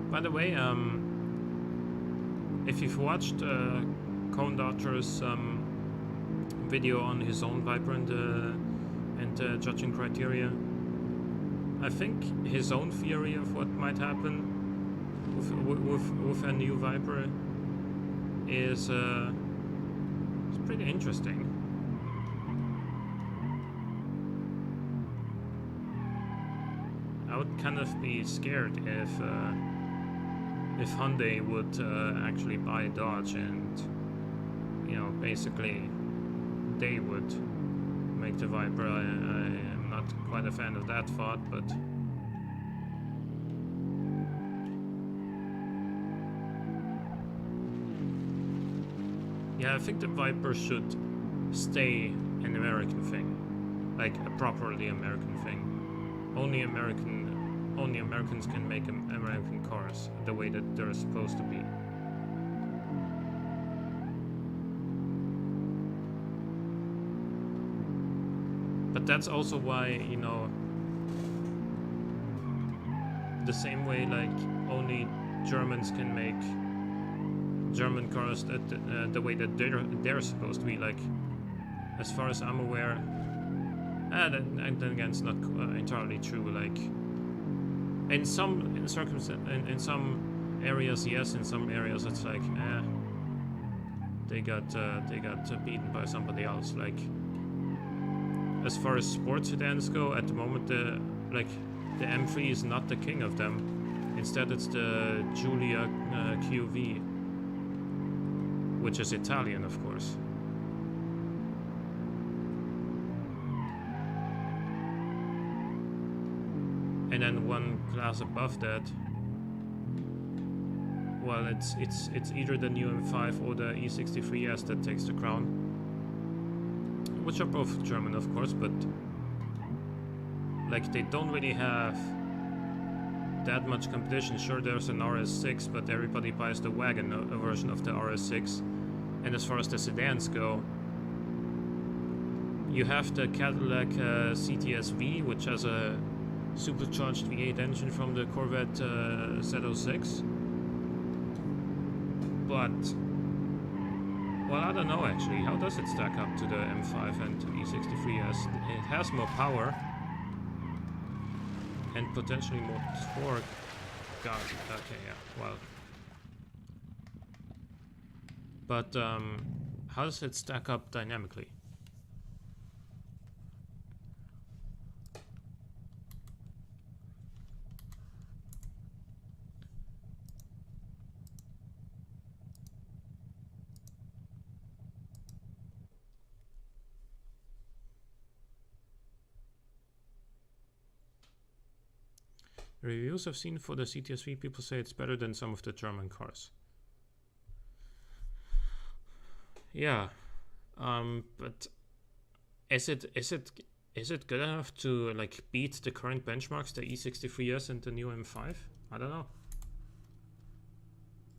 By the way, if you've watched Cone Dodger's video on his own Viper and judging criteria, I think his own theory of what might happen with a new Viper is pretty interesting. I would kind of be scared if Hyundai would actually buy Dodge and, you know, basically they would make the Viper. I'm not quite a fan of that thought, but Yeah, I think the Viper should stay an American thing, like a properly American thing. Only Americans can make American cars the way that they're supposed to be. But that's also why, you know, the same way like only Germans can make German cars that the way that they're supposed to be. Like, as far as I'm aware, then again, it's not entirely true. Like, in some areas, yes. In some areas, it's like, they got beaten by somebody else. Like, as far as sports sedans go, at the moment, the M3 is not the king of them. Instead, it's the Giulia QV, which is Italian, of course. And then one class above that, well, it's either the new M5 or the E63S that takes the crown, which are both German, of course, but like they don't really have that much competition. Sure, there's an RS6, but everybody buys the wagon version of the RS6. And as far as the sedans go, you have the Cadillac CTS-V, which has a supercharged V8 engine from the Corvette Z06. But, well, I don't know actually. How does it stack up to the M5 and E63S? It has more power and potentially more torque. God, okay, yeah, well. But how does it stack up dynamically? Reviews I've seen for the CTS-V, people say it's better than some of the German cars. Yeah, but is it good enough to like beat the current benchmarks, the E63S and the new M5? I don't know.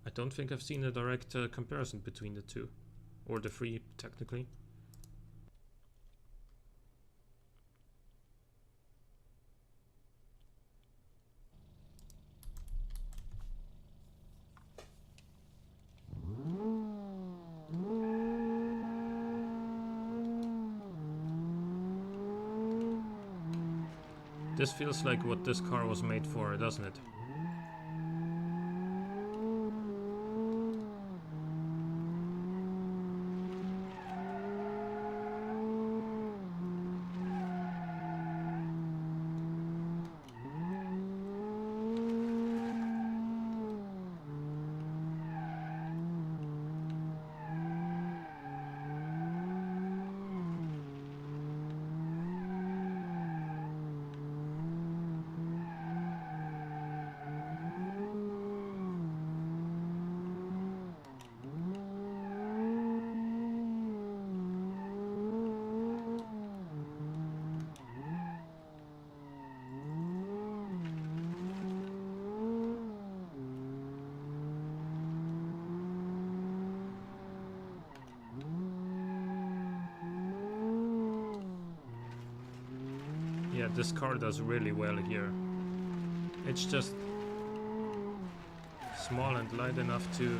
I don't think I've seen a direct comparison between the two, or the three technically. This feels like what this car was made for, doesn't it? Yeah, this car does really well here. It's just small and light enough to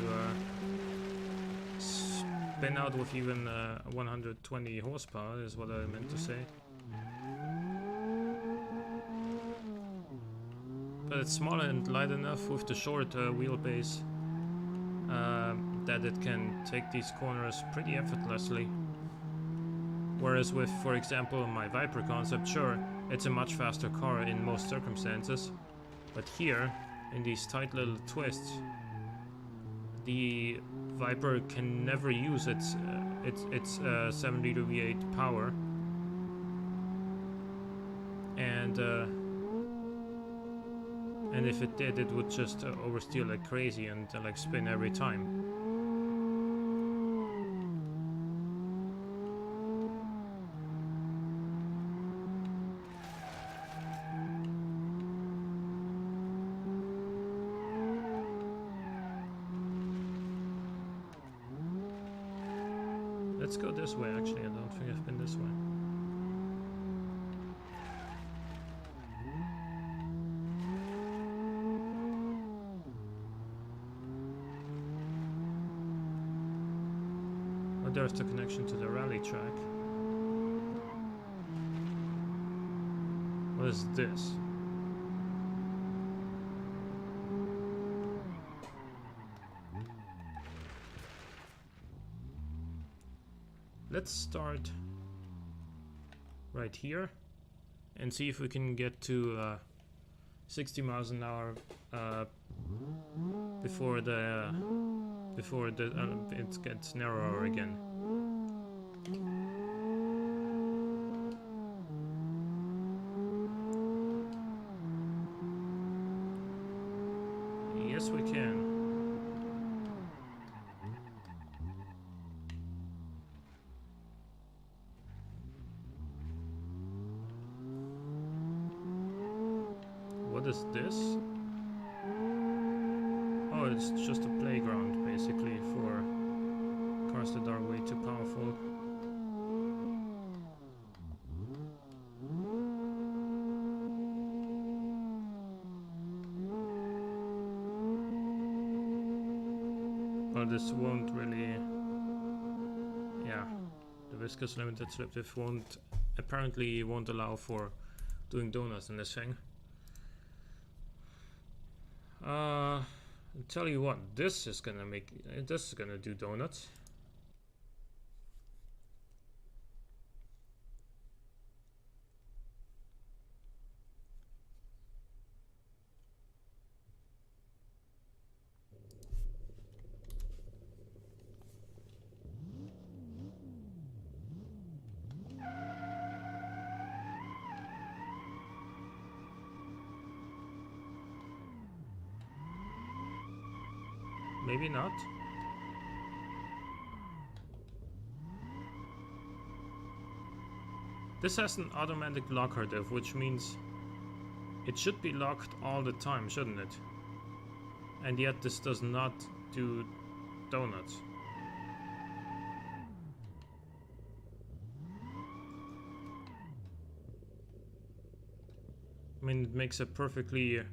spin out with even 120 horsepower, is what I meant to say. But it's small and light enough with the short wheelbase that it can take these corners pretty effortlessly. Whereas with, for example, my Viper concept, sure, it's a much faster car in most circumstances, but here, in these tight little twists, the Viper can never use its 7-liter V8 power, and if it did, it would just oversteer like crazy and like spin every time. Let's go this way, actually. I don't think I've been this way. Oh, there's the connection to the rally track. What is this? Let's start right here and see if we can get to 60 miles an hour before it gets narrower again. Yes, we can. What is this? Oh, it's just a playground, basically, for cars that are way too powerful. Well, this won't really... Yeah, the viscous limited slip diff apparently won't allow for doing donuts in this thing. I'll tell you what, this is gonna do donuts. Maybe not. This has an automatic locker diff, which means it should be locked all the time, shouldn't it? And yet this does not do donuts. I mean, it makes a perfectly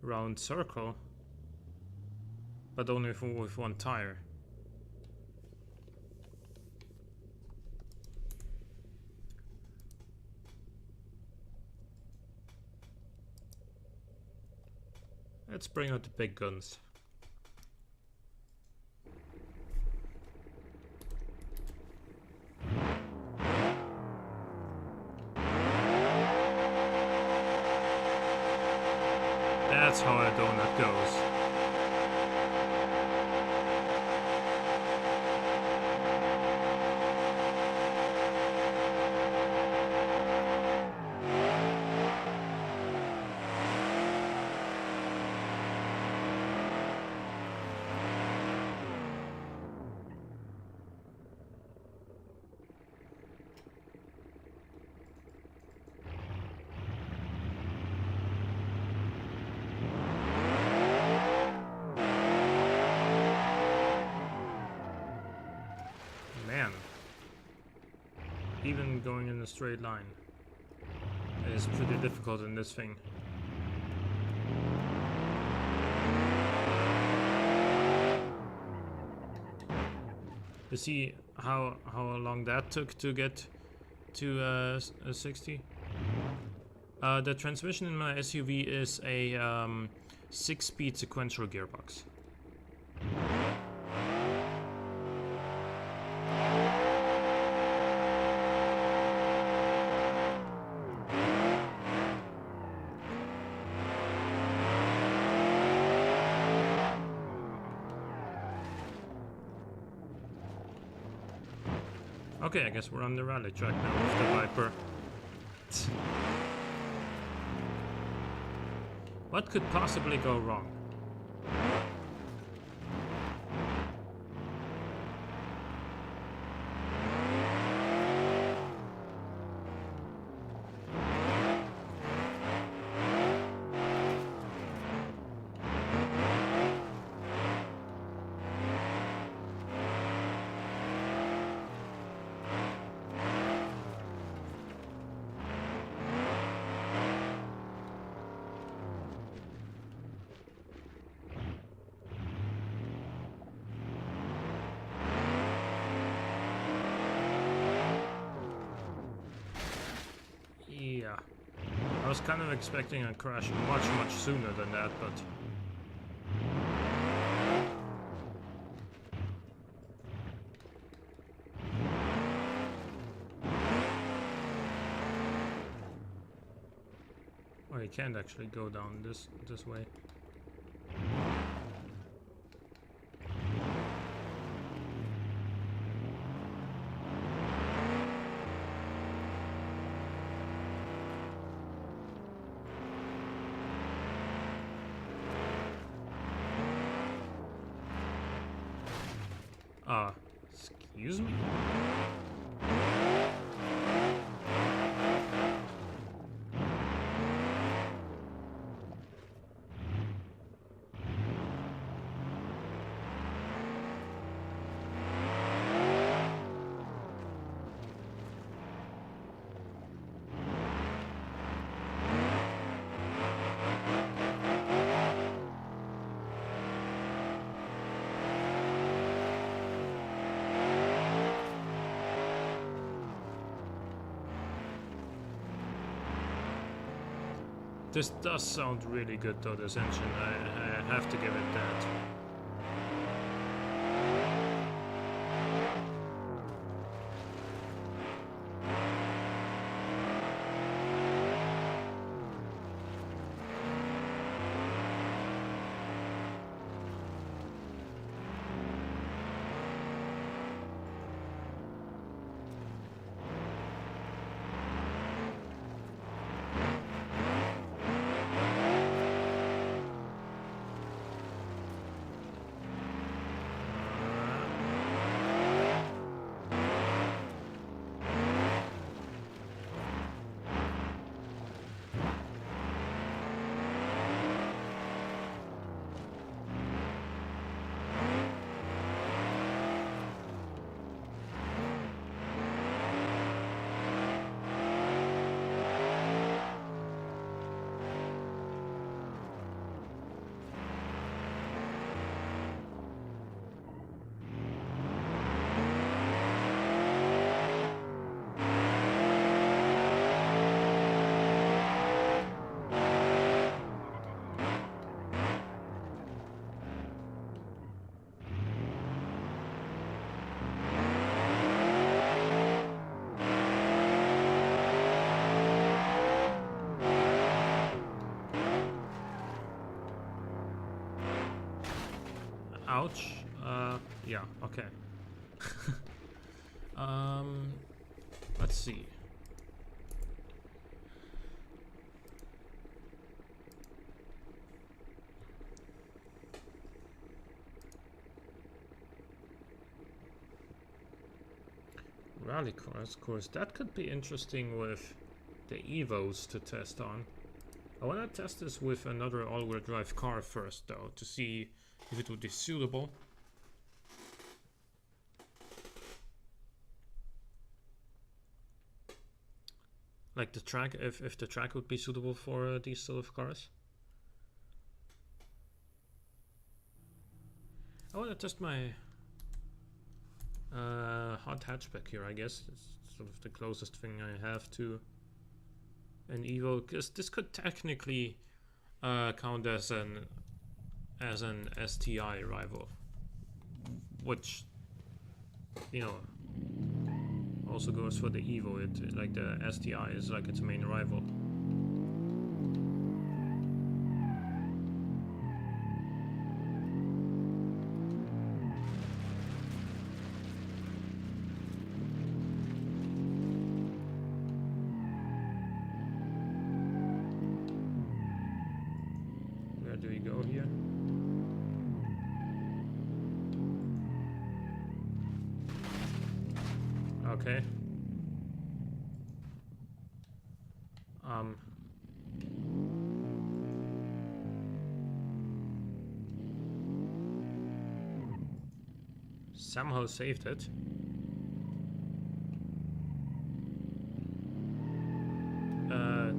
round circle, but only with one tire. Let's bring out the big guns. That's how a donut goes. Even going in a straight line is pretty difficult in this thing. You see how long that took to get to 60? The transmission in my SUV is a 6-speed sequential gearbox. Okay, I guess we're on the rally track now with the Viper. What could possibly go wrong? was kind of expecting a crash much sooner than that, but... Oh, you can't actually go down this way. Excuse me? This does sound really good though, this engine, I have to give it that. Ouch. Yeah, okay. Let's see. Rally course, that could be interesting with the Evos to test on. I want to test this with another all-wheel drive car first though, to see if it would be suitable. Like the track, if the track would be suitable for these sort of cars. I want to test my hot hatchback here, I guess. It's sort of the closest thing I have to an Evo, because this could technically count as an STI rival, which, you know, also goes for the Evo. It like the STI is like its main rival. Where do we go here? Okay. Somehow saved it.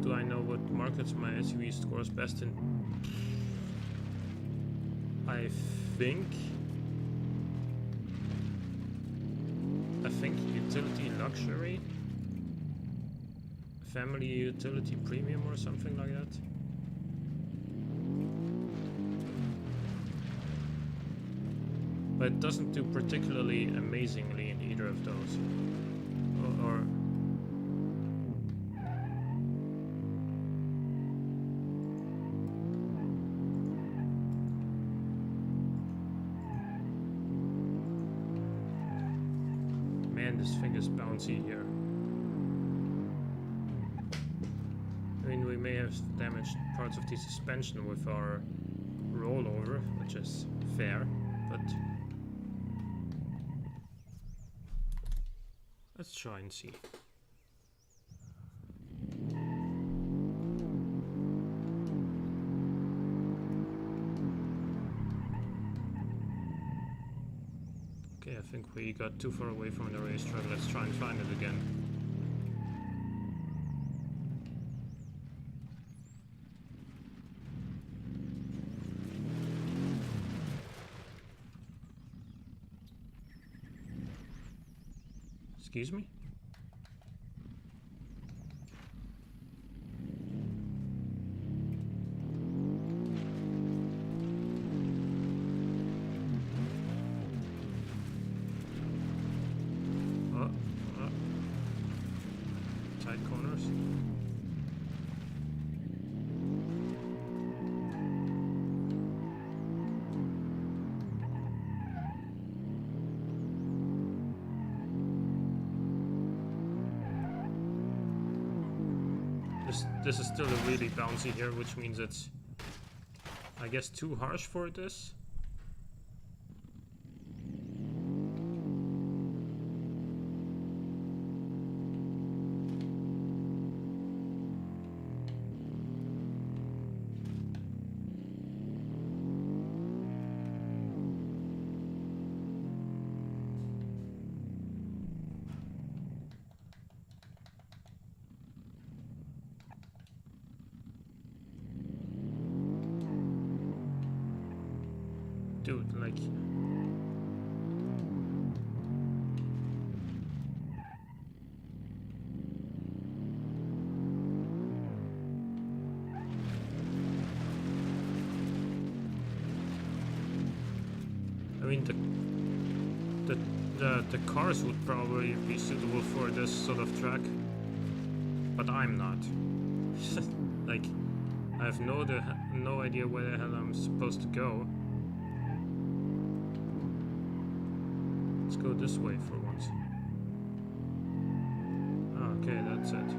Do I know what markets my SUV scores best in? I think utility luxury. family utility premium or something like that. But it doesn't do particularly amazingly in either of those. Or man, this thing is bouncy here. I mean, we may have damaged parts of the suspension with our rollover, which is fair, but let's try and see. Okay, I think we got too far away from the racetrack. Let's try and find it again. Excuse me? Tight corners. This is still really bouncy here, which means it's, I guess, too harsh for this. Dude, like... I mean, the cars would probably be suitable for this sort of track, but I'm not. Like, I have no idea where the hell I'm supposed to go. Let's go this way for once. Okay, that's it.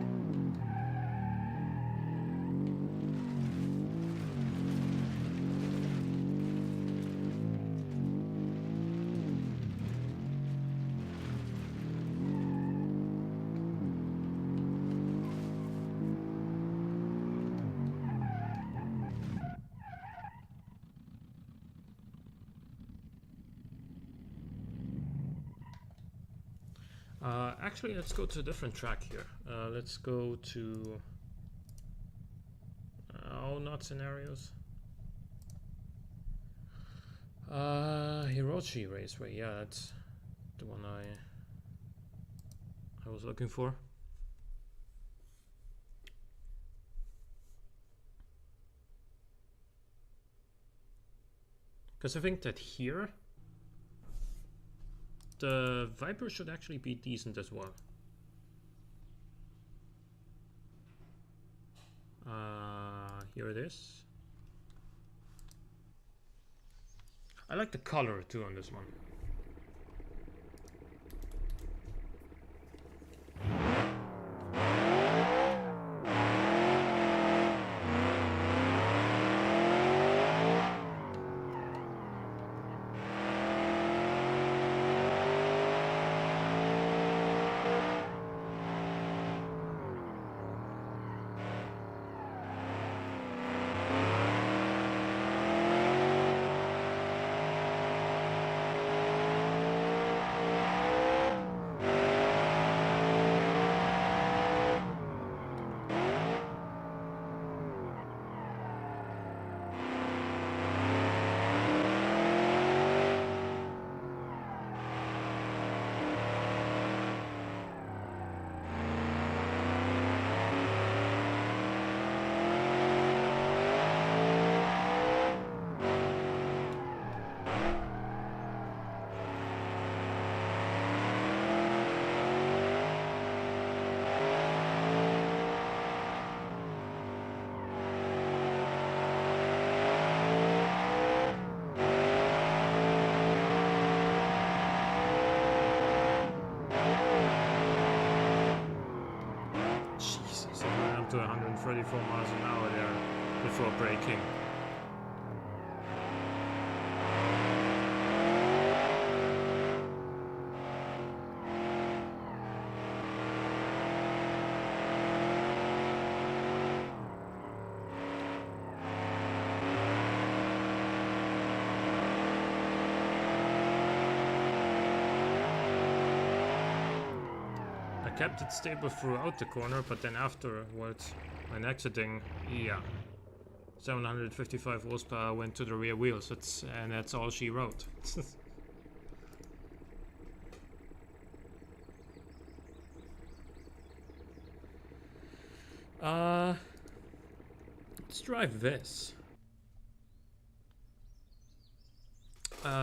Actually, let's go to a different track here. Let's go to... oh, not scenarios. Hiroshi Raceway, yeah, that's the one I was looking for. Because I think that here the Viper should actually be decent as well. Here it is. I like the color too on this one. 34 miles an hour there before braking. Kept it stable throughout the corner, but then afterwards, when exiting, yeah, 755 horsepower went to the rear wheels. And that's all she wrote. Let's drive this.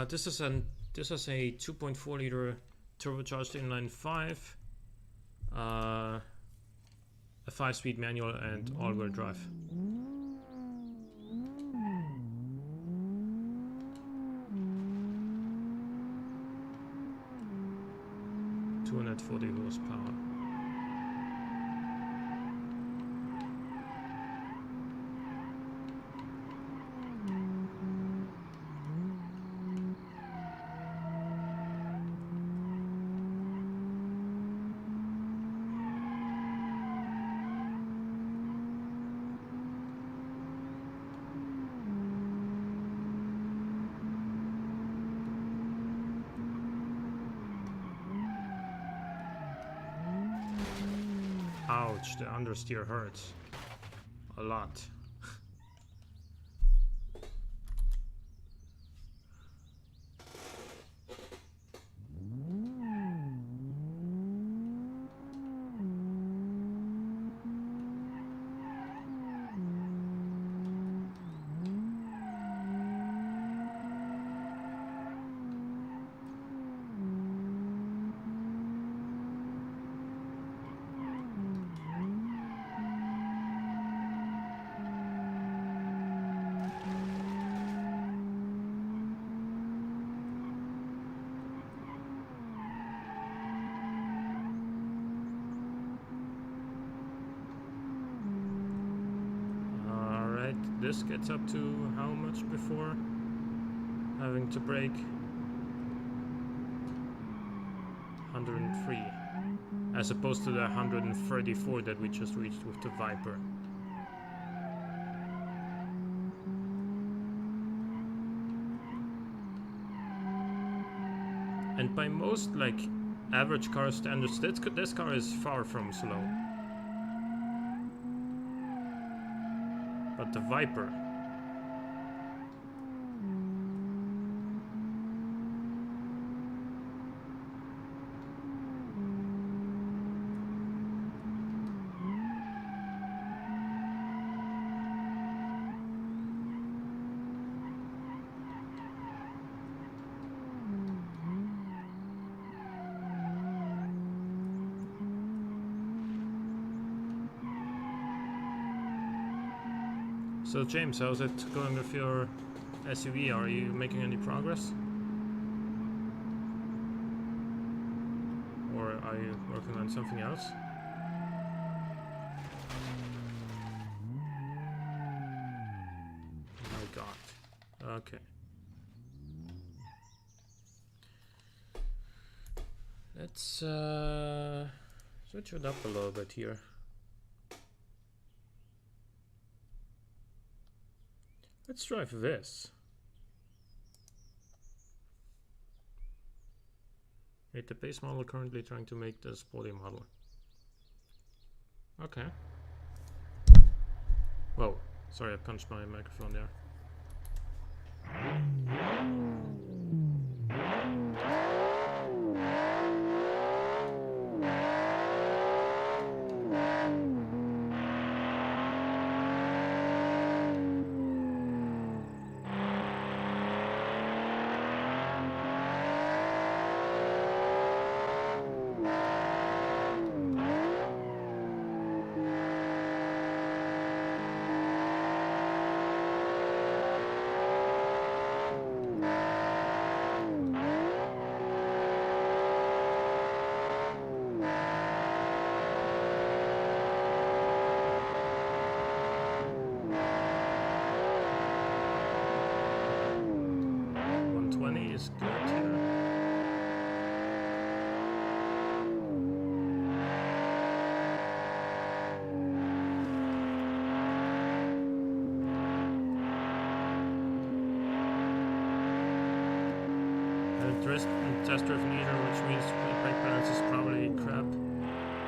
This is a 2.4 liter turbocharged inline 5. A 5-speed manual and all-wheel drive. .240 horsepower. Ouch, the understeer hurts a lot. This gets up to how much before having to brake? 103, as opposed to the 134 that we just reached with the Viper. And by most like average car standards, this car is far from slow. But the Viper, So James, how's it going with your SUV? Are you making any progress? Or are you working on something else? Oh god. Okay. Let's switch it up a little bit here. Let's drive this. Wait, the base model currently trying to make the sporty model. Okay. Whoa, sorry, I punched my microphone there. is good here. Test driven either, which means brake balance is probably crap.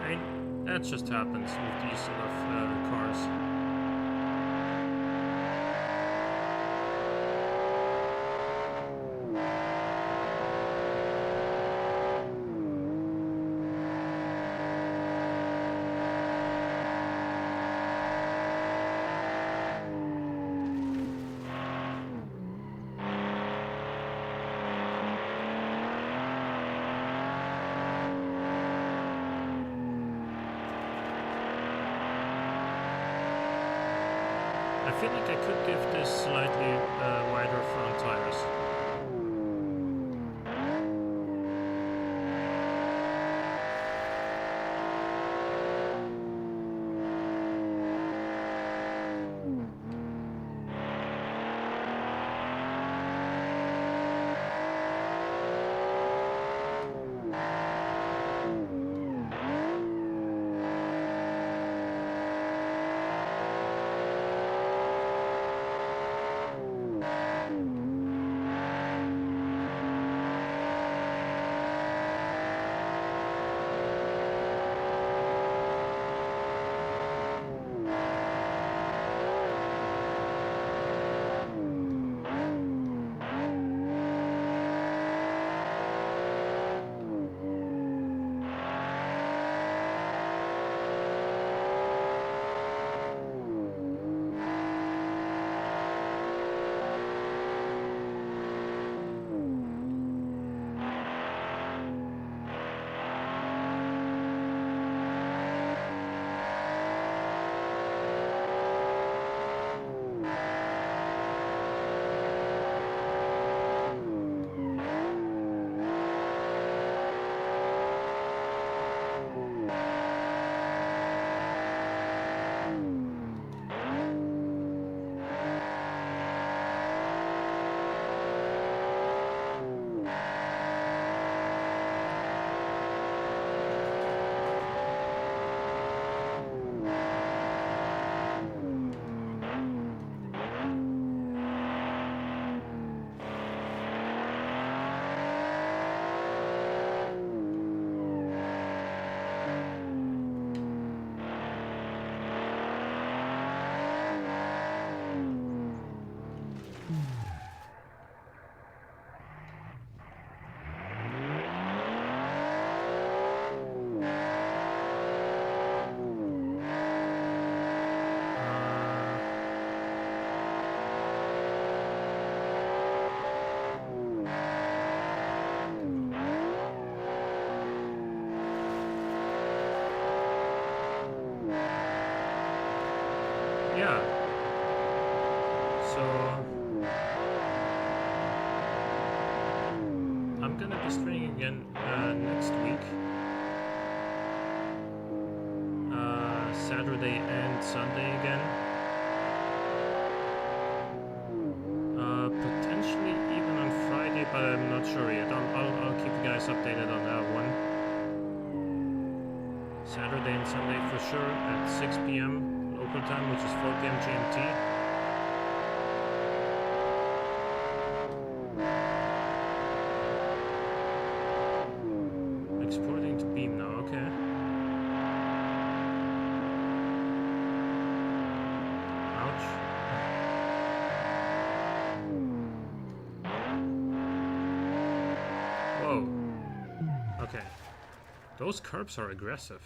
I mean, that just happens with these sort of cars. I feel like I could give this slightly wider front tires. Yeah. So I'm gonna be streaming again next week, Saturday and Sunday again. Potentially even on Friday, but I'm not sure yet. I'll keep you guys updated on that one. Saturday and Sunday for sure at 6 p.m. local time, which is 4 p.m. GMT. Exporting to Beam now, okay. Ouch. Whoa. Okay. Those curbs are aggressive.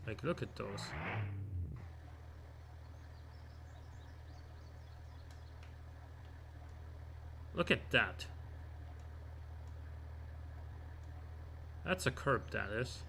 Like, look at those. Look at that. That's a curb, that is.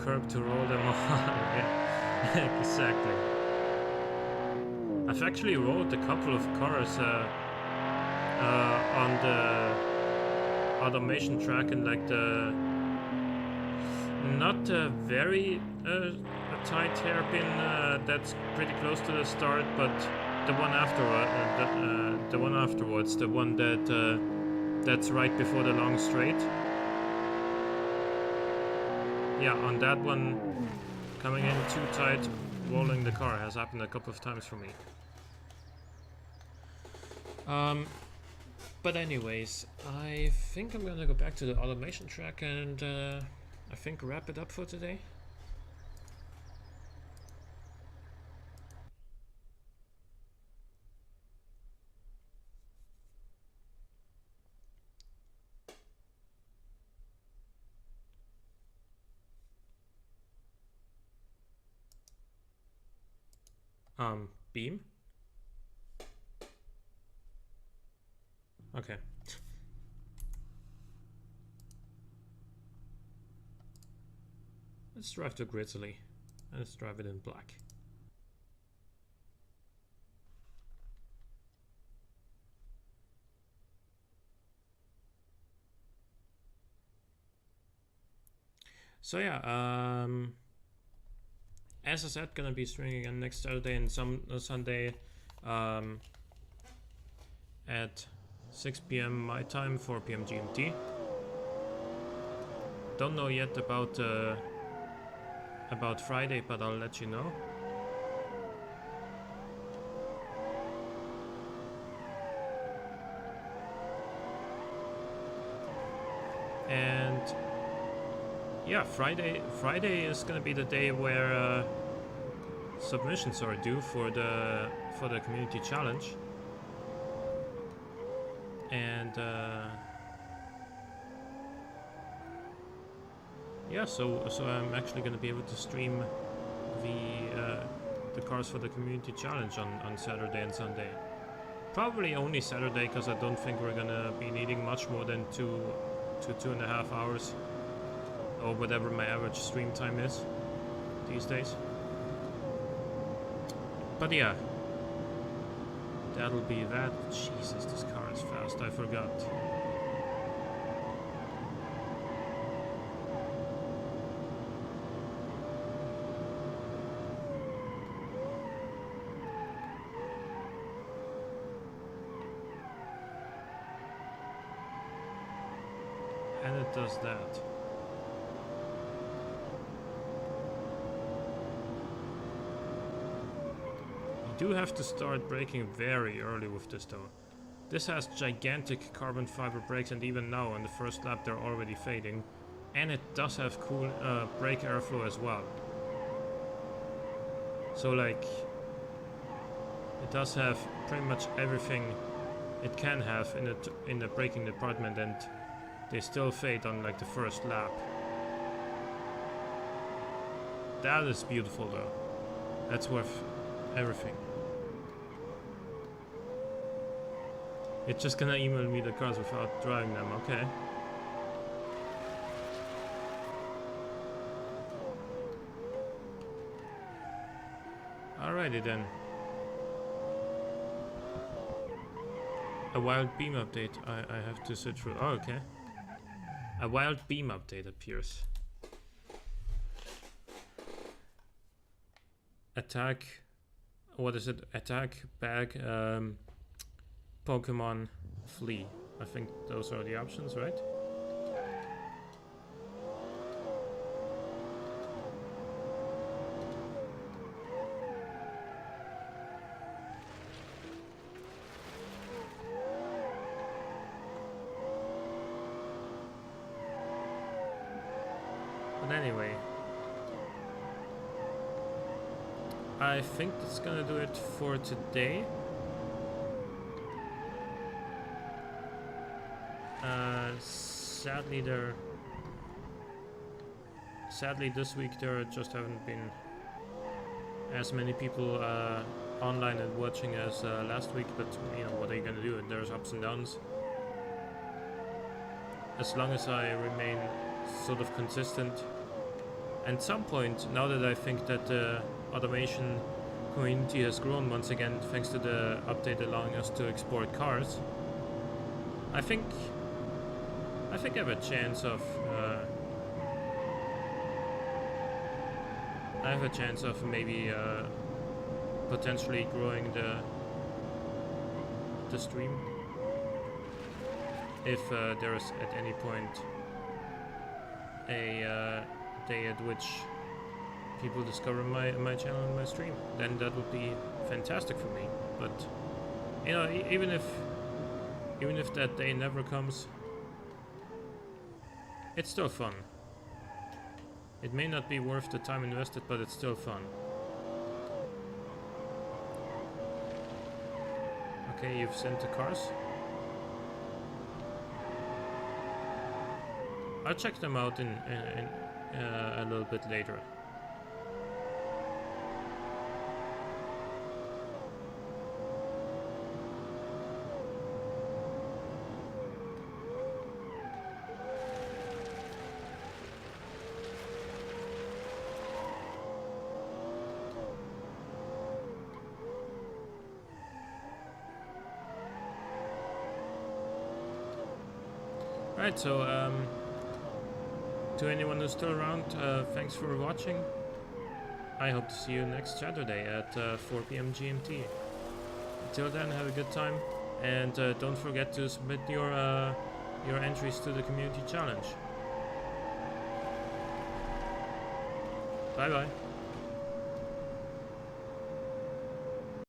curb to roll them on. Yeah, exactly. I've actually rolled a couple of cars on the automation track and like the not very tight hairpin that's pretty close to the start, but the one the one afterwards, the one that that's right before the long straight. Yeah, on that one, coming in too tight, rolling the car has happened a couple of times for me. But anyways, I think I'm gonna go back to the automation track and I think wrap it up for today. Beam? Okay. Let's drive to Grizzly and let's drive it in black. So yeah, as I said, gonna be streaming again next Saturday and Sunday at 6 p.m. my time, 4 p.m. GMT. Don't know yet about Friday, but I'll let you know. And yeah, Friday is gonna be the day where submissions are due for the community challenge. And yeah, so I'm actually gonna be able to stream the cars for the community challenge on Saturday and Sunday. Probably only Saturday, because I don't think we're gonna be needing much more than 2 to 2.5 hours, or whatever my average stream time is these days. But yeah, that'll be that. Jesus, this car is fast, I forgot. And it does that. You do have to start braking very early with this though. This has gigantic carbon fiber brakes, and even now on the first lap they're already fading. And it does have cool brake airflow as well. So like, it does have pretty much everything it can have in the braking department, and they still fade on like the first lap. That is beautiful though. That's worth everything. It's just gonna email me the cars without driving them, okay. Alrighty then. A wild beam update. I have to search for. Oh, okay. A wild beam update appears. Attack. What is it? Attack, bag, Pokemon, flee. I think those are the options, right? But anyway, I think that's gonna do it for today. Sadly this week there just haven't been as many people online and watching as last week, but you know, what are you gonna do? There's ups and downs. As long as I remain sort of consistent And some point, now that I think that the automation community has grown once again thanks to the update allowing us to export cars, I think I have a chance of maybe potentially growing the stream if there is at any point a day at which people discover my channel and my stream. Then that would be fantastic for me. But you know, even if that day never comes, it's still fun. It may not be worth the time invested, but it's still fun. Okay, you've sent the cars. I'll check them out in a little bit later. Right, so to anyone who's still around, thanks for watching. I hope to see you next Saturday at 4 p.m. GMT. Until then, have a good time, and don't forget to submit your entries to the community challenge. Bye bye.